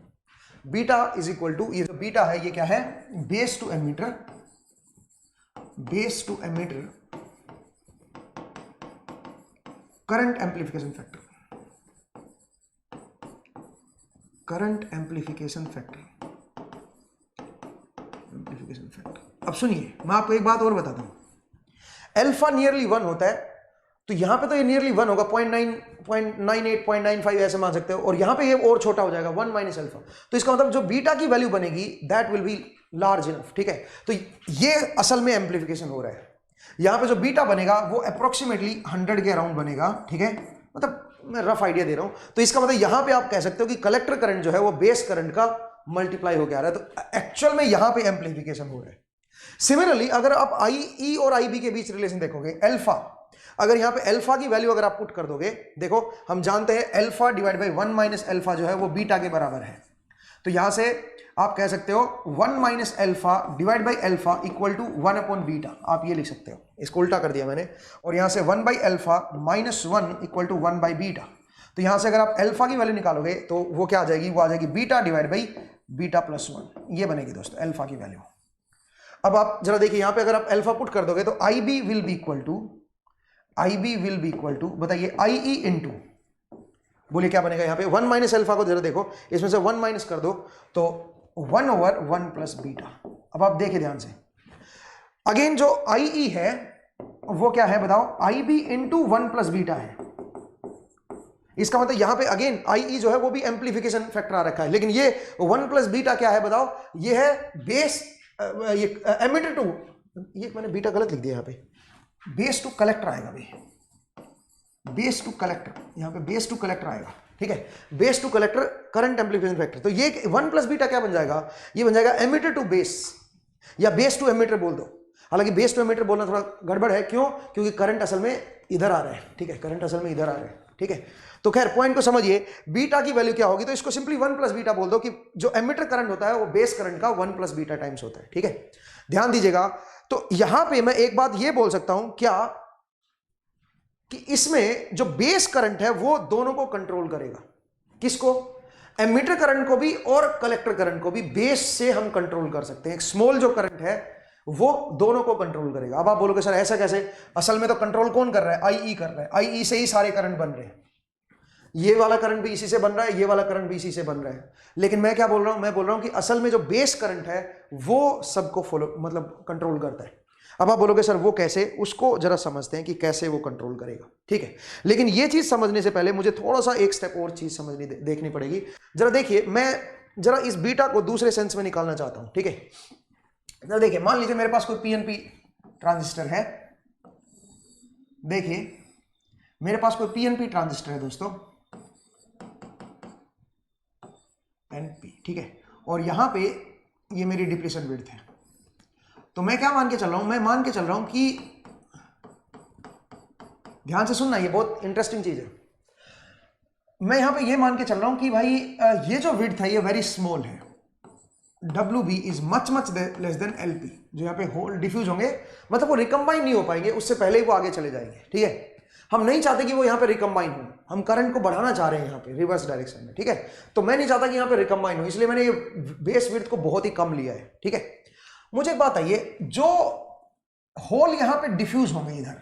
Speaker 1: Beta is equal to, ये जो बीटा है ये क्या है? Base to emitter, base to emitter current amplification factor, current amplification factor, amplification factor. अब सुनिए मैं आपको एक बात और बताता हूं, अल्फा नियरली 1 होता है, तो यहां पे तो ये नियरली 1 होगा, 0.9, 0.98, 0.95 ऐसे मान सकते हो, और यहां पे ये और छोटा हो जाएगा 1 माइनस अल्फा। तो इसका मतलब जो बीटा की वैल्यू बनेगी that will B large enough. ठीक है, तो ये असल में एम्प्लीफिकेशन हो रहा है। यहां पे जो बीटा बनेगा वो अप्रोक्सीमेटली 100 के अराउंड बनेगा। ठीक है, मतलब मैं रफ आइडिया दे रहा हूं। तो इसका मतलब यहां पे आप कह सकते हो कि कलेक्टर करंट जो है वो बेस करंट का मल्टीप्लाई होकर आ रहा है, तो एक्चुअल में यहां पे एम्प्लीफिकेशन हो रहा है। सिमिलरली अगर आप IE और IB के बीच रिलेशन देखोगे, अल्फा, अगर यहाँ पे अल्फा की वैल्यू अगर आप पुट कर दोगे, देखो हम जानते हैं alpha divide by 1 minus alpha जो है वो बीटा के बराबर है, तो यहां से आप कह सकते हो 1 minus alpha divide by alpha equal to 1 upon beta, आप ये लिख सकते हो, इसको उल्टा कर दिया मैंने, और यहां से 1 by alpha minus 1 equal to 1 by beta, तो यहां से अगर आप अल्फा की वैल्यू निकालोगे तो वो क्या आ जाएगी, वो आ जाएगी beta divide by beta plus 1, ये बनेगी दोस्तों अल्फा की वैल्यू। अब आप जरा देखिए यहां पे अगर आप अल्फा पुट कर दोगे तो I B will be equal to बताइए आई ई इंटू, बोलिए क्या बनेगा यहाँ पे 1 माइनस अल्फा को जरा देखो, इसमें से 1 माइनस कर दो तो 1 ओवर 1 प्लस बीटा। अब आप देखिए ध्यान से, अगेन जो आई ई है वो क्या है बताओ, आई बी इंटू 1 प्लस बीटा है, इसका मतलब यहां पे अगेन आई ई जो है वो भी एम्पलीफिकेशन फैक्टर आ रखा है, लेकिन ये 1 प्लस बीटा क्या है बताओ, ये है बेस, ये एमिटर टू, ये मैंने बीटा गलत लिख दिया यहाँ पे, बेस टू कलेक्टर आएगा भाई, बेस टू कलेक्टर, यहां पे बेस टू कलेक्टर आएगा, ठीक है, base to collector current amplification factor, तो ये 1 प्लस बीटा क्या बन जाएगा, ये बन जाएगा एमिटर टू बेस या बेस टू एमिटर बोल दो, हालांकि बेस टू एमिटर बोलना थोड़ा गड़बड़ है, क्यों, क्योंकि करंट असल में इधर आ रहा है, ठीक है, करंट असल में इधर आ रहा है, ठीक है, तो खैर पॉइंट को समझिए, बीटा की वैल्यू क्या होगी, तो इसको सिंपली 1 प्लस बीटा बोल दो कि जो एमिटर करंट होता है वो बेस करंट का 1 प्लस बीटा टाइम्स होता है, ठीक है, ध्यान दीजिएगा। तो यहां पे मैं एक बात ये बोल सकता हूं क्या, कि इसमें जो बेस करंट है वो दोनों को कंट्रोल करेगा, किसको, एमिटर करंट को भी और कलेक्टर करंट को भी बेस से हम कंट्रोल कर सकते हैं, एक स्मॉल जो करंट है वो दोनों को कंट्रोल करेगा। अब आप बोलोगे सर ऐसा कैसे, असल में तो कंट्रोल कौन कर रहा है, आई ई कर रहा है, आई ई से ही सारे करंट बन रहे हैं, ये वाला करंट भी इसी से बन रहा है, ये वाला करंट भी इसी से बन रहा है, लेकिन मैं क्या बोल रहा हूं, मैं बोल रहा हूं कि असल में जो बेस करंट है वो सबको फॉलो मतलब कंट्रोल करता है। अब आप बोलोगे सर वो कैसे, उसको जरा समझते हैं कि कैसे वो कंट्रोल करेगा, ठीक है, लेकिन ये चीज समझने से पहले मुझे थोड़ा सा एक स्टेप और चीज समझनी देखनी पड़ेगी। जरा देखिए, मैं जरा इस बीटा को दूसरे सेंस में निकालना चाहता हूं, ठीक है, जरा देखिए, मान लीजिए मेरे पास कोई पीएनपी ट्रांजिस्टर है, देखिए मेरे पास कोई पीएनपी ट्रांजिस्टर है दोस्तों, एनपी, ठीक है, और यहां पे ये मेरी डिप्लीशन विड्थ है, तो मैं क्या मान के चल रहा हूं, मैं मान के चल रहा हूं कि, ध्यान से सुनना, ये बहुत इंटरेस्टिंग चीज है, मैं यहां पे ये मान के चल रहा हूं कि भाई ये जो विड्थ है ये वेरी स्मॉल है, WB is much much less than LP, जो यहाँ पे होल डिफ्यूज होंगे, मतलब वो रिकम्बाइन नहीं हो पाएंगे, उससे पहले ही वो आगे चले जाएंगे, ठीक है, हम नहीं चाहते कि वो यहाँ पे रिकम्बाइन हो, हम करंट को बढ़ाना चाह रहे हैं यहाँ पे रिवर्स डायरेक्शन में, ठीक है, तो मैं नहीं चाहता कि यहाँ पे रिकम्बाइन हो, इसलिए मैंने ये बेस विड्थ को बहुत ही कम लिया है, ठीक है। मुझे एक बात आइए, जो होल यहां पे डिफ्यूज होंगे इधर,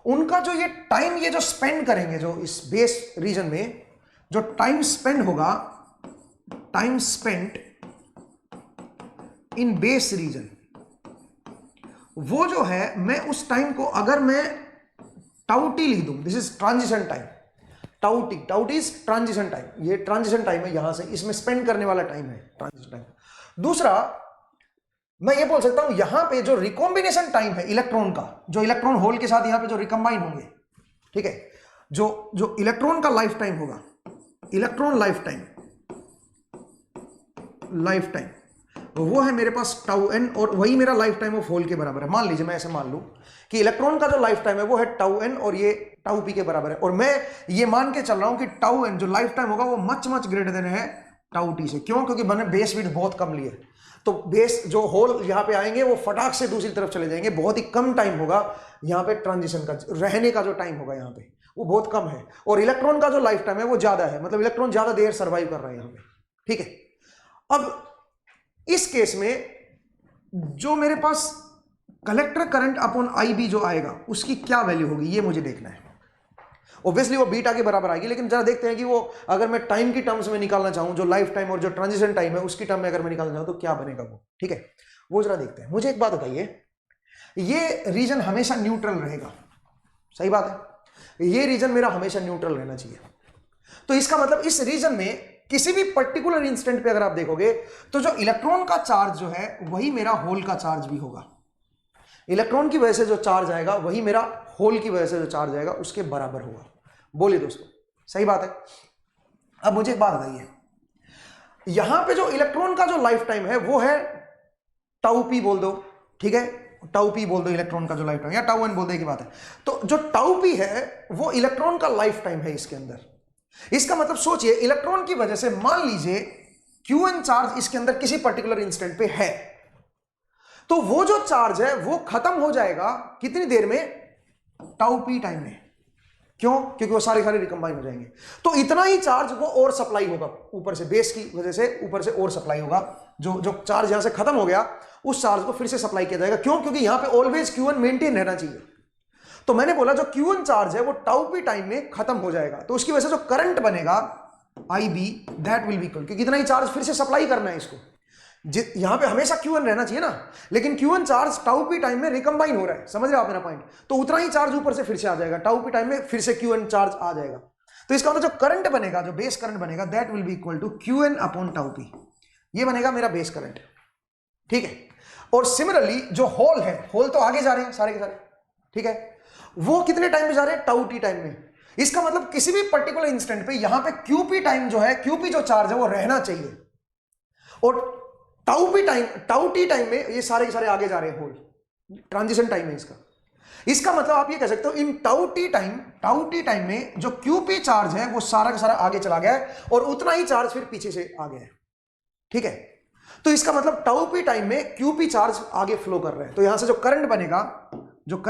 Speaker 1: उनका जो ये टाइम, ये जो स्पेंड करेंगे, जो इस बेस रीजन में जो टाइम स्पेंड होगा, time spent in base reason, वो जो है, मैं उस टाइम को अगर मैं टाउ टी लिख दूं, this is transition time, tau T is transition time, ये ट्रांजिशन टाइम है, यहां से इसमें स्पेंड करने वाला टाइम है ट्रांजिशन टाइम। दूसरा मैं ये बोल सकता हूं यहां पे जो रिकॉम्बिनेशन टाइम है इलेक्ट्रॉन का, जो इलेक्ट्रॉन होल के साथ यहां पे जो रिकम्बाइन होंगे, ठीक है, जो इलेक्ट्रॉन का लाइफ टाइम होगा, इलेक्ट्रॉन लाइफ टाइम वो है मेरे पास टाउ एन, और वही मेरा लाइफ टाइम ऑफ होल के बराबर है। मान लीजिए मैं ऐसे मान लूं कि इलेक्ट्रॉन का जो लाइफ टाइम है वो है टाउ एन और ये टाउ पी के बराबर है, और मैं ये मान के चल रहा हूं कि टाउ एन जो लाइफ टाइम होगा वो मच मच ग्रेटर देन है टाउ टी से, क्यों, क्योंकि मैंने बेस विड्थ बहुत कम ली है, तो बेस जो होल यहां पे आएंगे वो फटाक से दूसरी तरफ चले जाएंगे, बहुत ही कम टाइम होगा यहां पे ट्रांजिशन का, रहने का जो टाइम होगा यहां पे वो बहुत कम है, और इलेक्ट्रॉन का जो लाइफ टाइम है वो ज्यादा है, मतलब इलेक्ट्रॉन ज्यादा देर सर्वाइव कर रहा है यहां पे, ठीक है। अब इस केस में जो मेरे पास कलेक्टर करंट अपॉन IB जो आएगा उसकी क्या वैल्यू होगी, ये मुझे देखना है। ऑब्वियसली वो बीटा के बराबर आएगी, लेकिन जरा देखते हैं कि वो अगर मैं टाइम की टर्म्स में निकालना चाहूं, जो लाइफ टाइम और जो ट्रांजिशन टाइम है उसकी टर्म में अगर मैं निकालना चाहूं तो क्या बनेगा वो, ठीक है, वो जरा देखते हैं। मुझे एक बात बताइए, ये रीजन हमेशा न्यूट्रल रहेगा, सही बात है, ये रीजन मेरा हमेशा न्यूट्रल रहना चाहिए, तो इसका मतलब इस रीजन में किसी भी पर्टिकुलर इंस्टेंट पे अगर आप देखोगे तो जो इलेक्ट्रॉन का चार्ज जो है वही मेरा होल का चार्ज भी होगा, इलेक्ट्रॉन की वजह से जो चार्ज आएगा वही मेरा होल की वजह से जो चार्ज आएगा उसके बराबर होगा। बोलिए दोस्तों, सही बात है। अब मुझे एक बात बताइए, यहां पे जो इलेक्ट्रॉन का जो लाइफ टाइम है वो है टाउ पी बोल दो, ठीक है, टाउ पी बोल दो इलेक्ट्रॉन का जो लाइफ टाइम, या टाउ एन बोल दो, एक ही बात है। तो जो टाउ पी है वो इलेक्ट्रॉन का लाइफ टाइम है इसके अंदर। इसका मतलब सोचिए, इलेक्ट्रॉन की वजह से मान लीजिए क्यू एन चार्ज इसके अंदर किसी पर्टिकुलर इंस्टेंट पे है, तो वो जो चार्ज है वो खत्म हो जाएगा कितनी देर में? टाउ पी टाइम में। क्यों? क्योंकि वो सारे रिकंबाइन हो जाएंगे। तो इतना ही चार्ज वो और सप्लाई होगा ऊपर से, बेस की वजह से ऊपर से और सप्लाई होगा। जो चार्ज यहां से खत्म हो गया उस चार्ज को फिर से सप्लाई किया जाएगा। क्यों? क्योंकि यहां पे ऑलवेज Q1 मेंटेन रहना चाहिए। तो मैंने बोला जो Q1 चार्ज है वो टाउ पी टाइम में खत्म हो जाएगा, तो उसकी वजह से जो करंट बनेगा IB that will be equal, क्योंकि इतना ही चार्ज फिर से सप्लाई करना है इसको। यहां पे हमेशा Q1 रहना चाहिए ना, लेकिन Q1 charge tau P time में रिकंबाइन हो रहा है, समझ रहे हो आप मेरा पॉइंट? तो उतना ही चार्ज ऊपर से फिर से आ जाएगा, टाउ पी टाइम में फिर से Q1 चार्ज आ जाएगा। तो इसका मतलब जो करंट बनेगा, जो बेस करंट बनेगा, that will be equal to Qn upon tau P. ये बनेगा मेरा बेस करंट, ठीक है। और सिमिलरली जो होल है, होल तो आगे जा रहे हैं सारे के सारे, ठीक है, वो कितने टाइम में जा रहे हैं? टाउ टी टाइम में। इसका मतलब किसी भी पर्टिकुलर इंस्टेंट पे यहां पे क्यूपी टाइम जो है, क्यूपी जो चार्ज है वो रहना चाहिए, और टाउ टी टाइम में ये सारे के सारे आगे जा रहे हैं, होल ट्रांजिशन टाइम है इसका। इसका मतलब आप ये कह सकते हो इन टाउ टी टाइम में जो क्यूपी चार्ज है वो सारा का सारा आगे चला गया है, और उतना ही चार्ज फिर पीछे से आ गया है, ठीक है। तो इसका मतलब टाउ पी टाइम में क्यूपी चार्ज आगे फ्लो कर रहे हैं। तो यहां से जो करंट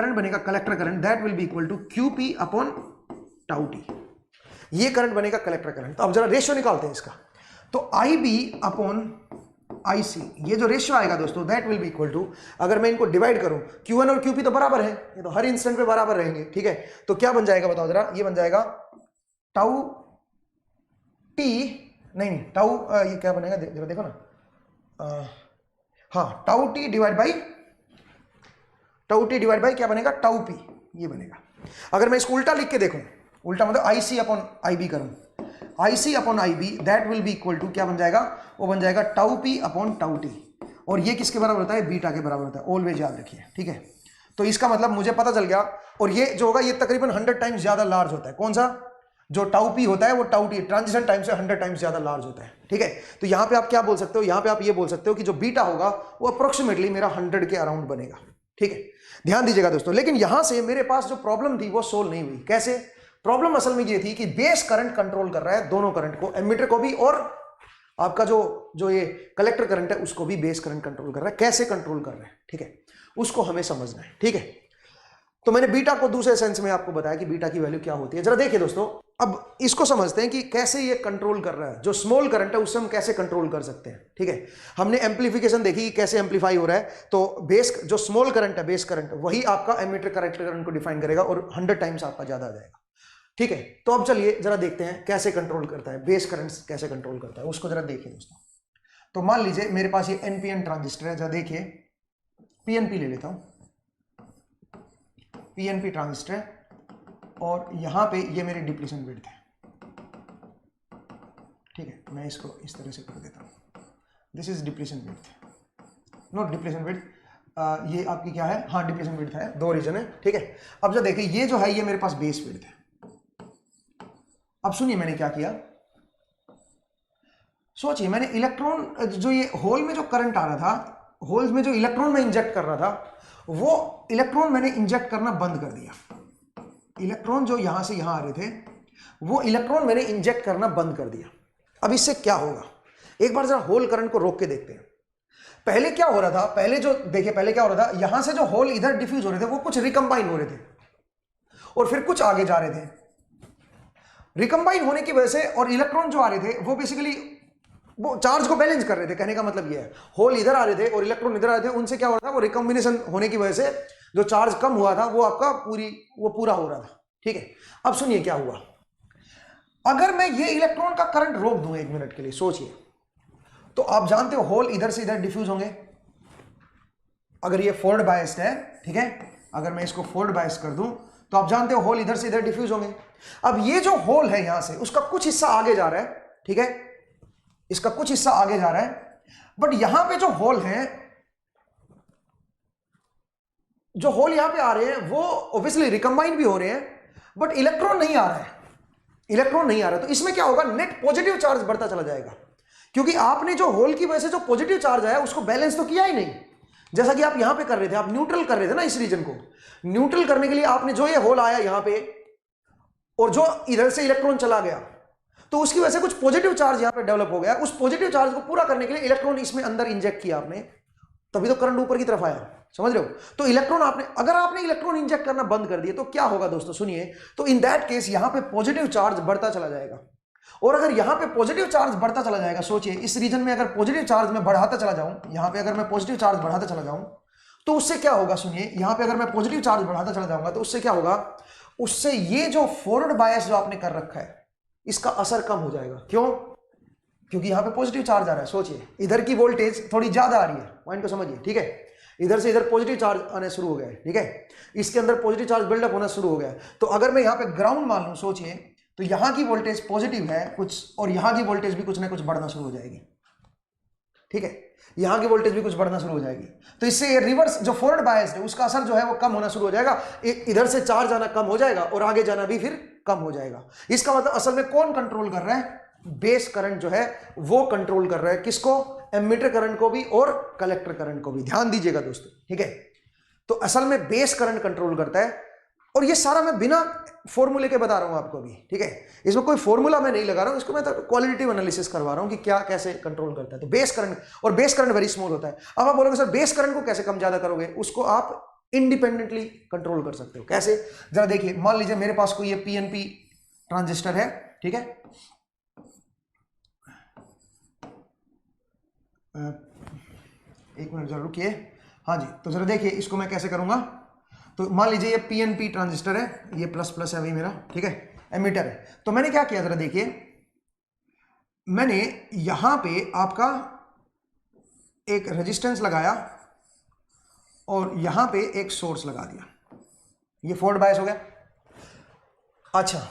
Speaker 1: बनेगा collector current, that will be equal to QP upon tau T. ये करंट बनेगा कलेक्टर करंट। तो अब जरा रेशियो निकालते हैं इसका। तो IB अपॉन IC, ये जो रेशियो आएगा दोस्तों, that will be equal to, अगर मैं इनको डिवाइड करूं, Q1 और QP तो बराबर है, ये तो हर इंस्टेंट पे बराबर रहेंगे, ठीक है। तो क्या बन जाएगा बताओ जरा? ये बन जाएगा टाउ टी, नहीं टाउ, ये क्या बनेगा देखो ना, हाँ, टाउ टी डिवाइड बाई क्या बनेगा? टाउ पी, ये बनेगा। अगर मैं इसको उल्टा लिख के देखूं, उल्टा मतलब IC अपॉन IB करूं, IC upon IB that will be equal to क्या बन जाएगा? वो बन जाएगा tau P upon tau T. और ये किसके बराबर होता है? बीटा के बराबर होता है, ऑलवेज याद रखिए, ठीक है। तो इसका मतलब मुझे पता चल गया, और ये जो होगा ये तकरीबन 100 टाइम्स ज्यादा लार्ज होता है। कौन सा? जो टाउ पी होता है वो टाउ टी ट्रांजिशन टाइम से 100 टाइम्स ज्यादा लार्ज होता है, ठीक है। तो यहां पे आप क्या बोल सकते हो? यहां पे आप ये बोल सकते हो कि जो बीटा होगा वो अप्रोक्सीमेटली मेरा 100 के अराउंड बनेगा, ठीक है। ध्यान दीजिएगा दोस्तों, लेकिन यहां से मेरे पास जो प्रॉब्लम थी वो सोल्व नहीं हुई। कैसे? प्रॉब्लम असल में ये थी कि बेस करंट कंट्रोल कर रहा है दोनों करंट को, एमीटर को भी, और आपका जो ये कलेक्टर करंट है उसको भी बेस करंट कंट्रोल कर रहा है। कैसे कंट्रोल कर रहा है, ठीक है, उसको हमें समझना है, ठीक है। तो मैंने बीटा को दूसरे सेंस में आपको बताया कि बीटा की वैल्यू क्या होती है। जरा देखिए दोस्तों, अब इसको समझते हैं कि कैसे ये कंट्रोल कर रहा है। जो स्मॉल करंट है उससे हम कैसे कंट्रोल कर सकते हैं, ठीक है। हमने एम्पलीफिकेशन देखी कि कैसे एम्पलीफाई हो रहा है। तो बेस जो स्मॉल करंट है, बेस करंट, वही आपका एमीटर कलेक्टर करंट को डिफाइन करेगा, और 100 टाइम्स आपका ज्यादा आ जाएगा, ठीक है। तो अब चलिए जरा देखते हैं कैसे कंट्रोल करता है बेस करंट, कैसे कंट्रोल करता है उसको जरा देखिए दोस्तों। तो मान लीजिए मेरे पास ये NPN ट्रांजिस्टर है, जरा देखिए, PNP ले लेता हूं, PNP ट्रांजिस्टर है, और यहां पे ये मेरी डिप्लीशन विड्थ है, ठीक है। मैं इसको इस तरह से कर देता हूं, this is depletion width, not depletion width, ये आपकी क्या है? हाँ, डिप्लीशन विड्थ है, दो रीजन है, ठीक है। अब जो देखिए ये जो है ये मेरे पास बेस विड्थ है। अब सुनिए मैंने क्या किया, सोचिए, मैंने इलेक्ट्रॉन, जो ये होल में जो करंट आ रहा था, होल्स में जो इलेक्ट्रॉन में इंजेक्ट कर रहा था, वो इलेक्ट्रॉन मैंने इंजेक्ट करना बंद कर दिया। इलेक्ट्रॉन जो यहां से यहां आ रहे थे, वो इलेक्ट्रॉन मैंने इंजेक्ट करना बंद कर दिया। अब इससे क्या होगा? एक बार जरा होल करंट को रोक के देखते हैं। पहले क्या हो रहा था? पहले क्या हो रहा था, यहां से जो होल इधर डिफ्यूज हो रहे थे वो कुछ रिकंबाइन हो रहे थे, और फिर कुछ आगे जा रहे थे। रिकंबाइन होने की वजह से, और इलेक्ट्रॉन जो आ रहे थे वो बेसिकली वो चार्ज को बैलेंस कर रहे थे। कहने का मतलब ये है, होल इधर आ रहे थे और इलेक्ट्रॉन इधर आ रहे थे, उनसे क्या हो रहा था? वो रिकॉम्बिनेशन होने की वजह से जो चार्ज कम हुआ था वो आपका पूरा हो रहा था, ठीक है। अब सुनिए क्या हुआ, अगर मैं ये इलेक्ट्रॉन का करंट रोक दूं 1 मिनट के लिए, सोचिए, तो आप जानते हो होल इधर से इधर डिफ्यूज होंगे। अगर ये फॉरवर्ड बायस्ड है, ठीक है, अगर मैं इसको फॉरवर्ड बायस कर दूं तो आप जानते हो होल इधर से इधर डिफ्यूज होंगे। अब ये जो होल है यहां से, उसका कुछ हिस्सा आगे जा रहा है, ठीक है, इसका कुछ हिस्सा आगे जा रहा है, बट यहां पे जो होल हैं, जो होल यहां पे आ रहे हैं वो ऑब्वियसली रिकंबाइन भी हो रहे हैं, बट इलेक्ट्रॉन नहीं आ रहा है, इलेक्ट्रॉन नहीं आ रहा है। तो इसमें क्या होगा? नेट पॉजिटिव चार्ज बढ़ता चला जाएगा, क्योंकि आपने जो होल की वजह से जो पॉजिटिव चार्ज आया उसको बैलेंस तो किया ही नहीं। जैसा कि आप यहां पे कर रहे थे, आप न्यूट्रल कर रहे थे ना इस रीजन को। न्यूट्रल करने के लिए आपने जो ये होल आया यहां पे और जो इधर से इलेक्ट्रॉन चला गया, तो उसकी वजह से कुछ पॉजिटिव चार्ज यहां पे डेवलप हो गया। उस पॉजिटिव चार्ज को पूरा करने के लिए इलेक्ट्रॉन इसमें अंदर इंजेक्ट किया आपने, तभी तो करंट ऊपर की तरफ आया। समझ रहे हो? तो इलेक्ट्रॉन अगर आपने इलेक्ट्रॉन इंजेक्ट करना बंद कर दिए तो क्या होगा दोस्तों, सुनिए। तो इन दैट केस यहां पे पॉजिटिव चार्ज बढ़ता चला जाएगा, और अगर यहां पे पॉजिटिव चार्ज बढ़ता चला जाएगा, सोचिए इस रीजन में अगर पॉजिटिव चार्ज में बढ़ाता चला जाऊं, यहां पे अगर मैं पॉजिटिव चार्ज बढ़ाता चला जाऊं तो उससे क्या होगा, सुनिए। यहां पे अगर मैं पॉजिटिव चार्ज बढ़ाता चला जाऊंगा तो उससे क्या होगा, उससे ये जो फॉरवर्ड बायस जो आपने कर रखा है इसका असर कम हो जाएगा। क्यों? क्योंकि यहां पे पॉजिटिव चार्ज आ रहा है। सोचिए इधर की वोल्टेज थोड़ी ज्यादा आ रही है, पॉइंट को समझिए, ठीक है। इधर से इधर पॉजिटिव चार्ज आने शुरू हो गया है, ठीक है। इसके अंदर पॉजिटिव चार्ज बिल्डअप होना शुरू हो गया है। तो अगर मैं यहां पे ग्राउंड मान लूं, सोचिए, तो यहां की वोल्टेज पॉजिटिव है कुछ, और यहां की वोल्टेज भी कुछ ना कुछ बढ़ना शुरू हो जाएगी, ठीक है। यहां की वोल्टेज भी कुछ बढ़ना शुरू हो जाएगी। तो इससे रिवर्स जो फॉरवर्ड बायस है उसका असर जो है वो कम होना शुरू हो जाएगा। इधर से चार्ज आना कम हो जाएगा और आगे जाना भी फिर कम हो जाएगा। इसका मतलब असल में कौन कंट्रोल कर रहा है? बेस करंट जो है वो कंट्रोल कर रहा है किसको? एमीटर करंट को भी और कलेक्टर करंट को भी। ध्यान दीजिएगा दोस्तों, ठीक है। तो असल में बेस करंट कंट्रोल करता है, और ये सारा मैं बिना फॉर्मूले के बता रहा हूं आपको भी, ठीक है। इसमें कोई फॉर्मूला मैं नहीं लगा रहा हूं, इसको मैं तो क्वालिटेटिव एनालिसिस करवा रहा हूं कि क्या कैसे कंट्रोल करता है। तो बेस करंट, और बेस करंट वेरी स्मॉल होता है। अब आप बोलोगे सर बेस करंट को कैसे कम ज्यादा करोगे? उसको आप इंडिपेंडेंटली कंट्रोल कर सकते हो। कैसे? जरा देखिए, मान लीजिए मेरे पास कोई ये पीएनपी ट्रांजिस्टर है, ठीक है। एक मिनट जरा रुकिए। हाँ जी, तो जरा देखिए इसको मैं कैसे करूंगा। तो मान लीजिए ये पीएनपी ट्रांजिस्टर है, ये प्लस प्लस है अभी मेरा, ठीक है, एमीटर है। तो मैंने क्या किया जरा देखिए, मैंने यहां पे आपका एक रेजिस्टेंस लगाया और यहां पे एक सोर्स लगा दिया। ये फॉरवर्ड बायस हो गया। अच्छा,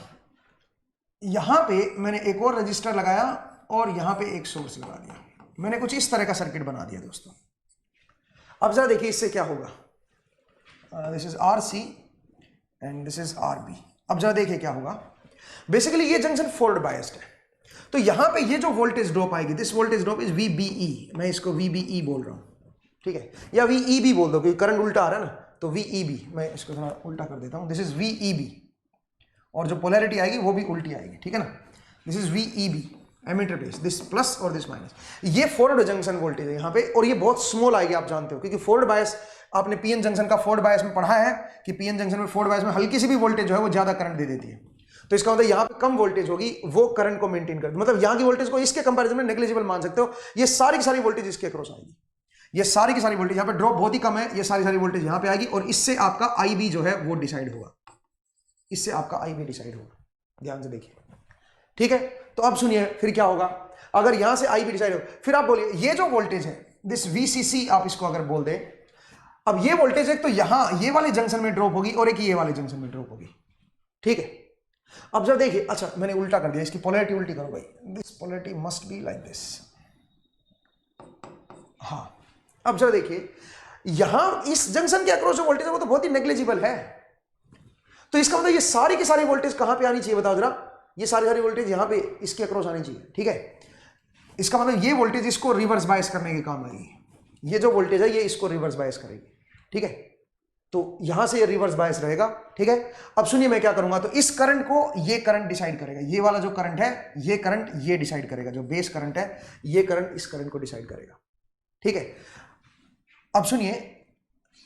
Speaker 1: यहां पे मैंने एक और रजिस्टर लगाया और यहां पे एक सोर्स लगा दिया। मैंने कुछ इस तरह का सर्किट बना दिया दोस्तों। अब जरा देखिए इससे क्या होगा। This is RC and this is RB। अब जरा देखिए क्या होगा। बेसिकली ये जंक्शन फॉरवर्ड बायस्ड है, तो यहां पे ये जो वोल्टेज ड्रॉप आएगी, this voltage drop is VBE। मैं इसको VBE बोल रहा हूं, ठीक है, या VEB बोल दो क्योंकि करंट उल्टा आ रहा है ना, तो VEB। मैं इसको थोड़ा उल्टा कर देता हूं, दिस इज VEB, और जो पोलैरिटी आएगी वो भी उल्टी आएगी, ठीक है ना। This is VEB, emitter base, this plus और दिस माइनस। ये फॉरवर्ड जंक्शन वोल्टेज है यहाँ पे, और ये बहुत स्मॉल आएगी, आप जानते हो, क्योंकि फॉरवर्ड बायस आपने पीएन जंक्शन का फॉरवर्ड बायस में पढ़ा है कि पीएन जंक्शन में फॉरवर्ड बायस में हल्की सी भी वोल्टेज जो है वो ज्यादा करंट दे देती है। तो इसका मतलब यहाँ पे कम वोल्टेज होगी, वो करंट को मेंटेन करती है। मतलब यहाँ की वोल्टेज को इसके कंपैरिजन में नेग्लिजिबल मान सकते हो। ये सारी की सारी वोल्टेज इसके अक्रॉस आएगी, ये सारी की सारी वोल्टेज, यहाँ पे ड्रॉप बहुत ही कम है, ये सारी सारी वोल्टेज यहाँ पे आएगी, और इससे आपका IB जो है वो डिसाइड होगा, इससे आपका IB डिसाइड होगा। ध्यान से देखिए, ठीक है। तो अब सुनिए फिर क्या होगा। अगर यहां से IB डिसाइड हो, फिर आप बोलिए ये जो वोल्टेज है, दिस VCC आप इसको अगर बोल दें, अब ये वोल्टेज एक तो यहां ये वाले जंक्शन में ड्रॉप होगी और एक ये वाले जंक्शन में ड्रॉप होगी, ठीक है। अब जब देखिए, अच्छा मैंने उल्टा कर दिया, इसकी पोलैरिटी उल्टी करो भाई, this polarity must be like this. हाँ, अब जब देखिए यहां इस जंक्शन के अक्रॉस जो वोल्टेज है वो तो बहुत ही नेग्लिजिबल है। तो इसका मतलब ये सारी की सारी वोल्टेज कहां पे आनी चाहिए बताओ जरा। ये सारी सारी वोल्टेज यहां पे इसके अक्रॉस आनी चाहिए, ठीक है। इसका मतलब ये वोल्टेज इसको रिवर्स बायस करने के काम आएगी। ये जो वोल्टेज है ये इसको रिवर्स बायस करेगी, ठीक है। तो यहां से ये रिवर्स बायस रहेगा, ठीक है। अब सुनिए मैं क्या करूंगा, तो इस करंट को ये करंट डिसाइड करेगा। ये वाला जो करंट है, ये करंट ये डिसाइड करेगा, जो बेस करंट है ये करंट इस करंट को डिसाइड करेगा, ठीक है। अब सुनिए,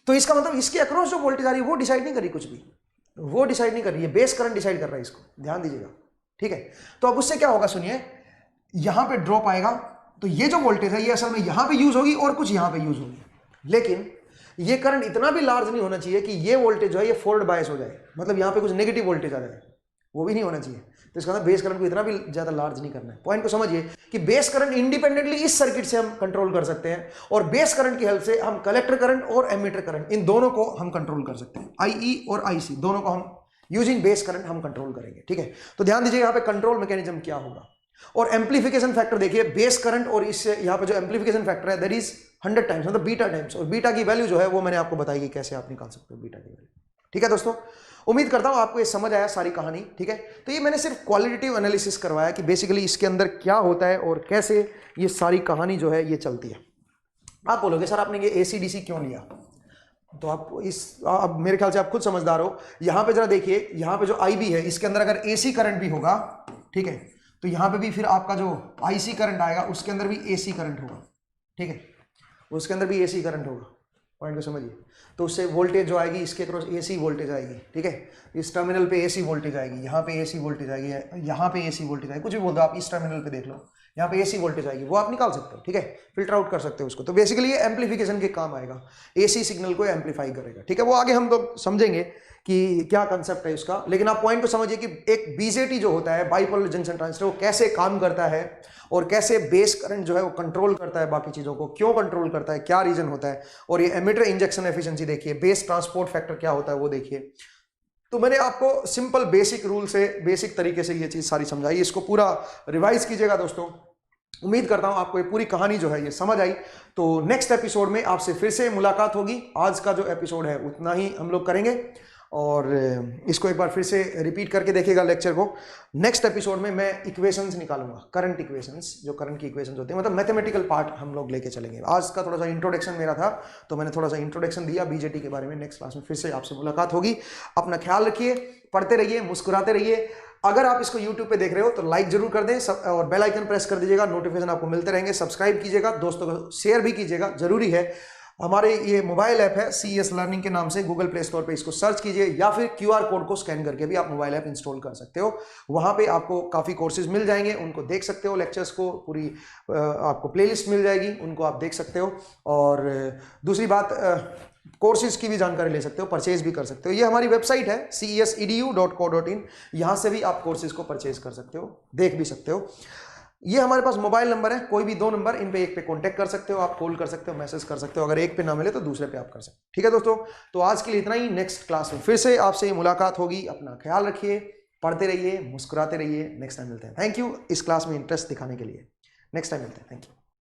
Speaker 1: तो इसका मतलब इसके अक्रॉस जो वोल्टेज आ रही है वो डिसाइड नहीं करी कुछ भी, वो डिसाइड नहीं कर रही है, बेस करंट डिसाइड कर रहा है इसको। ध्यान दीजिएगा, ठीक है। तो अब उससे क्या होगा, सुनिए, यहां पे ड्रॉप आएगा, तो ये जो वोल्टेज है ये असल में यहां पे यूज होगी और कुछ यहां पे यूज होगी, लेकिन ये करंट इतना भी लार्ज नहीं होना चाहिए कि ये वोल्टेज जो है ये फॉरवर्ड बायस हो जाए, मतलब यहां पे कुछ नेगेटिव वोल्टेज आ जाए, वो भी नहीं होना चाहिए। तो इसका मतलब बेस करंट को इतना भी ज्यादा लार्ज नहीं करना है। पॉइंट को समझिए कि बेस करंट इंडिपेंडेंटली इस सर्किट से हम कंट्रोल कर सकते हैं, और बेस करंट की हेल्प से हम कलेक्टर करंट और एमीटर करंट इन दोनों को हम कंट्रोल कर सकते हैं। IE और IC दोनों को हम यूजिंग बेस करंट हम कंट्रोल करेंगे, ठीक है। तो ध्यान दीजिए यहाँ पे कंट्रोल मैकेनिज्म क्या होगा। और एम्प्लीफिकेशन फैक्टर देखिए, बेस करंट और इससे यहाँ पे जो एम्प्लीफिकेशन फैक्टर है दैट इज 100 टाइम्स, मतलब बीटा टाइम्स, और बीटा की वैल्यू जो है वो मैंने आपको बताई कि कैसे आप निकाल सकते हो बीटा की वैल्यू, ठीक है दोस्तों। उम्मीद करता हूं आपको ये समझ आया सारी कहानी, ठीक है। तो ये मैंने सिर्फ क्वालिटेटिव एनालिसिस करवाया कि बेसिकली इसके अंदर क्या होता है और कैसे ये सारी कहानी जो है ये चलती है। आप बोलोगे सर आपने ये AC DC क्यों लिया, तो आप मेरे ख्याल से आप खुद समझदार हो। यहाँ पे जरा देखिए, यहाँ पे जो IB है इसके अंदर अगर AC करंट भी होगा, ठीक है, तो यहाँ पे भी फिर आपका जो IC करंट आएगा उसके अंदर भी AC करंट होगा, ठीक है, उसके अंदर भी AC करंट होगा। पॉइंट को समझिए। तो उससे वोल्टेज जो आएगी इसके क्रॉस AC वोल्टेज आएगी, ठीक है, इस टर्मिनल पे AC वोल्टेज आएगी, यहाँ पे AC वोल्टेज आएगी, यहाँ पे AC वोल्टेज आएगी, कुछ भी बोल दो आप, इस टर्मिनल पे देख लो, यहाँ पे AC वोल्टेज आएगी, वो आप निकाल सकते हो, ठीक है, फिल्टर आउट कर सकते हो उसको। तो बेसिकली ये एम्पलीफिकेशन के काम आएगा, AC सिग्नल को एम्पलीफाई करेगा, ठीक है। वो आगे हम लोग समझेंगे कि क्या कंसेप्ट है उसका, लेकिन आप पॉइंट को समझिए कि एक BJT जो होता है, बाइपोलर जंक्शन ट्रांजिस्टर, वो कैसे काम करता है और कैसे बेस करंट जो है वो कंट्रोल करता है बाकी चीजों को, क्यों कंट्रोल करता है, क्या रीजन होता है, और ये एमिटर इंजेक्शन एफिशिएंसी देखिए, बेस ट्रांसपोर्ट फैक्टर क्या होता है वो देखिए। तो मैंने आपको सिंपल बेसिक रूल से, बेसिक तरीके से ये चीज सारी समझाई, इसको पूरा रिवाइज कीजिएगा दोस्तों। उम्मीद करता हूं आपको ये पूरी कहानी जो है ये समझ आई। तो नेक्स्ट एपिसोड में आपसे फिर से मुलाकात होगी। आज का जो एपिसोड है उतना ही हम लोग करेंगे और इसको एक बार फिर से रिपीट करके देखिएगा लेक्चर को। नेक्स्ट एपिसोड में मैं इक्वेशंस निकालूंगा, करंट इक्वेशंस, जो करंट की इक्वेशंस होती हैं, मतलब मैथमेटिकल पार्ट हम लोग लेके चलेंगे। आज का थोड़ा सा इंट्रोडक्शन मेरा था, तो मैंने थोड़ा सा इंट्रोडक्शन दिया BJT के बारे में। नेक्स्ट क्लास में फिर से आपसे मुलाकात होगी। अपना ख्याल रखिए, पढ़ते रहिए, मुस्कुराते रहिए। अगर आप इसको YouTube पे देख रहे हो तो लाइक जरूर कर दें और बेल आइकन प्रेस कर दीजिएगा, नोटिफिकेशन आपको मिलते रहेंगे। सब्सक्राइब कीजिएगा, दोस्तों को शेयर भी कीजिएगा, जरूरी है। हमारे ये मोबाइल ऐप है CES लर्निंग के नाम से, गूगल प्ले स्टोर पे इसको सर्च कीजिए, या फिर QR कोड को स्कैन करके भी आप मोबाइल ऐप इंस्टॉल कर सकते हो। वहाँ पे आपको काफ़ी कोर्सेज मिल जाएंगे, उनको देख सकते हो, लेक्चर्स को पूरी आपको प्लेलिस्ट मिल जाएगी, उनको आप देख सकते हो। और दूसरी बात, कोर्सेज की भी जानकारी ले सकते हो, परचेज भी कर सकते हो। ये हमारी वेबसाइट है cesedu.co.in, यहाँ से भी आप कोर्सेज को परचेज कर सकते हो, देख भी सकते हो। ये हमारे पास मोबाइल नंबर है, कोई भी 2 नंबर, इन पे एक पे कांटेक्ट कर सकते हो, आप कॉल कर सकते हो, मैसेज कर सकते हो। अगर एक पे ना मिले तो दूसरे पे आप कर सकते हो, ठीक है दोस्तों। तो आज के लिए इतना ही। नेक्स्ट क्लास में फिर से आपसे मुलाकात होगी। अपना ख्याल रखिए, पढ़ते रहिए, मुस्कुराते रहिए। नेक्स्ट टाइम मिलते हैं। थैंक यू इस क्लास में इंटरेस्ट दिखाने के लिए। नेक्स्ट टाइम मिलते हैं। Thank you.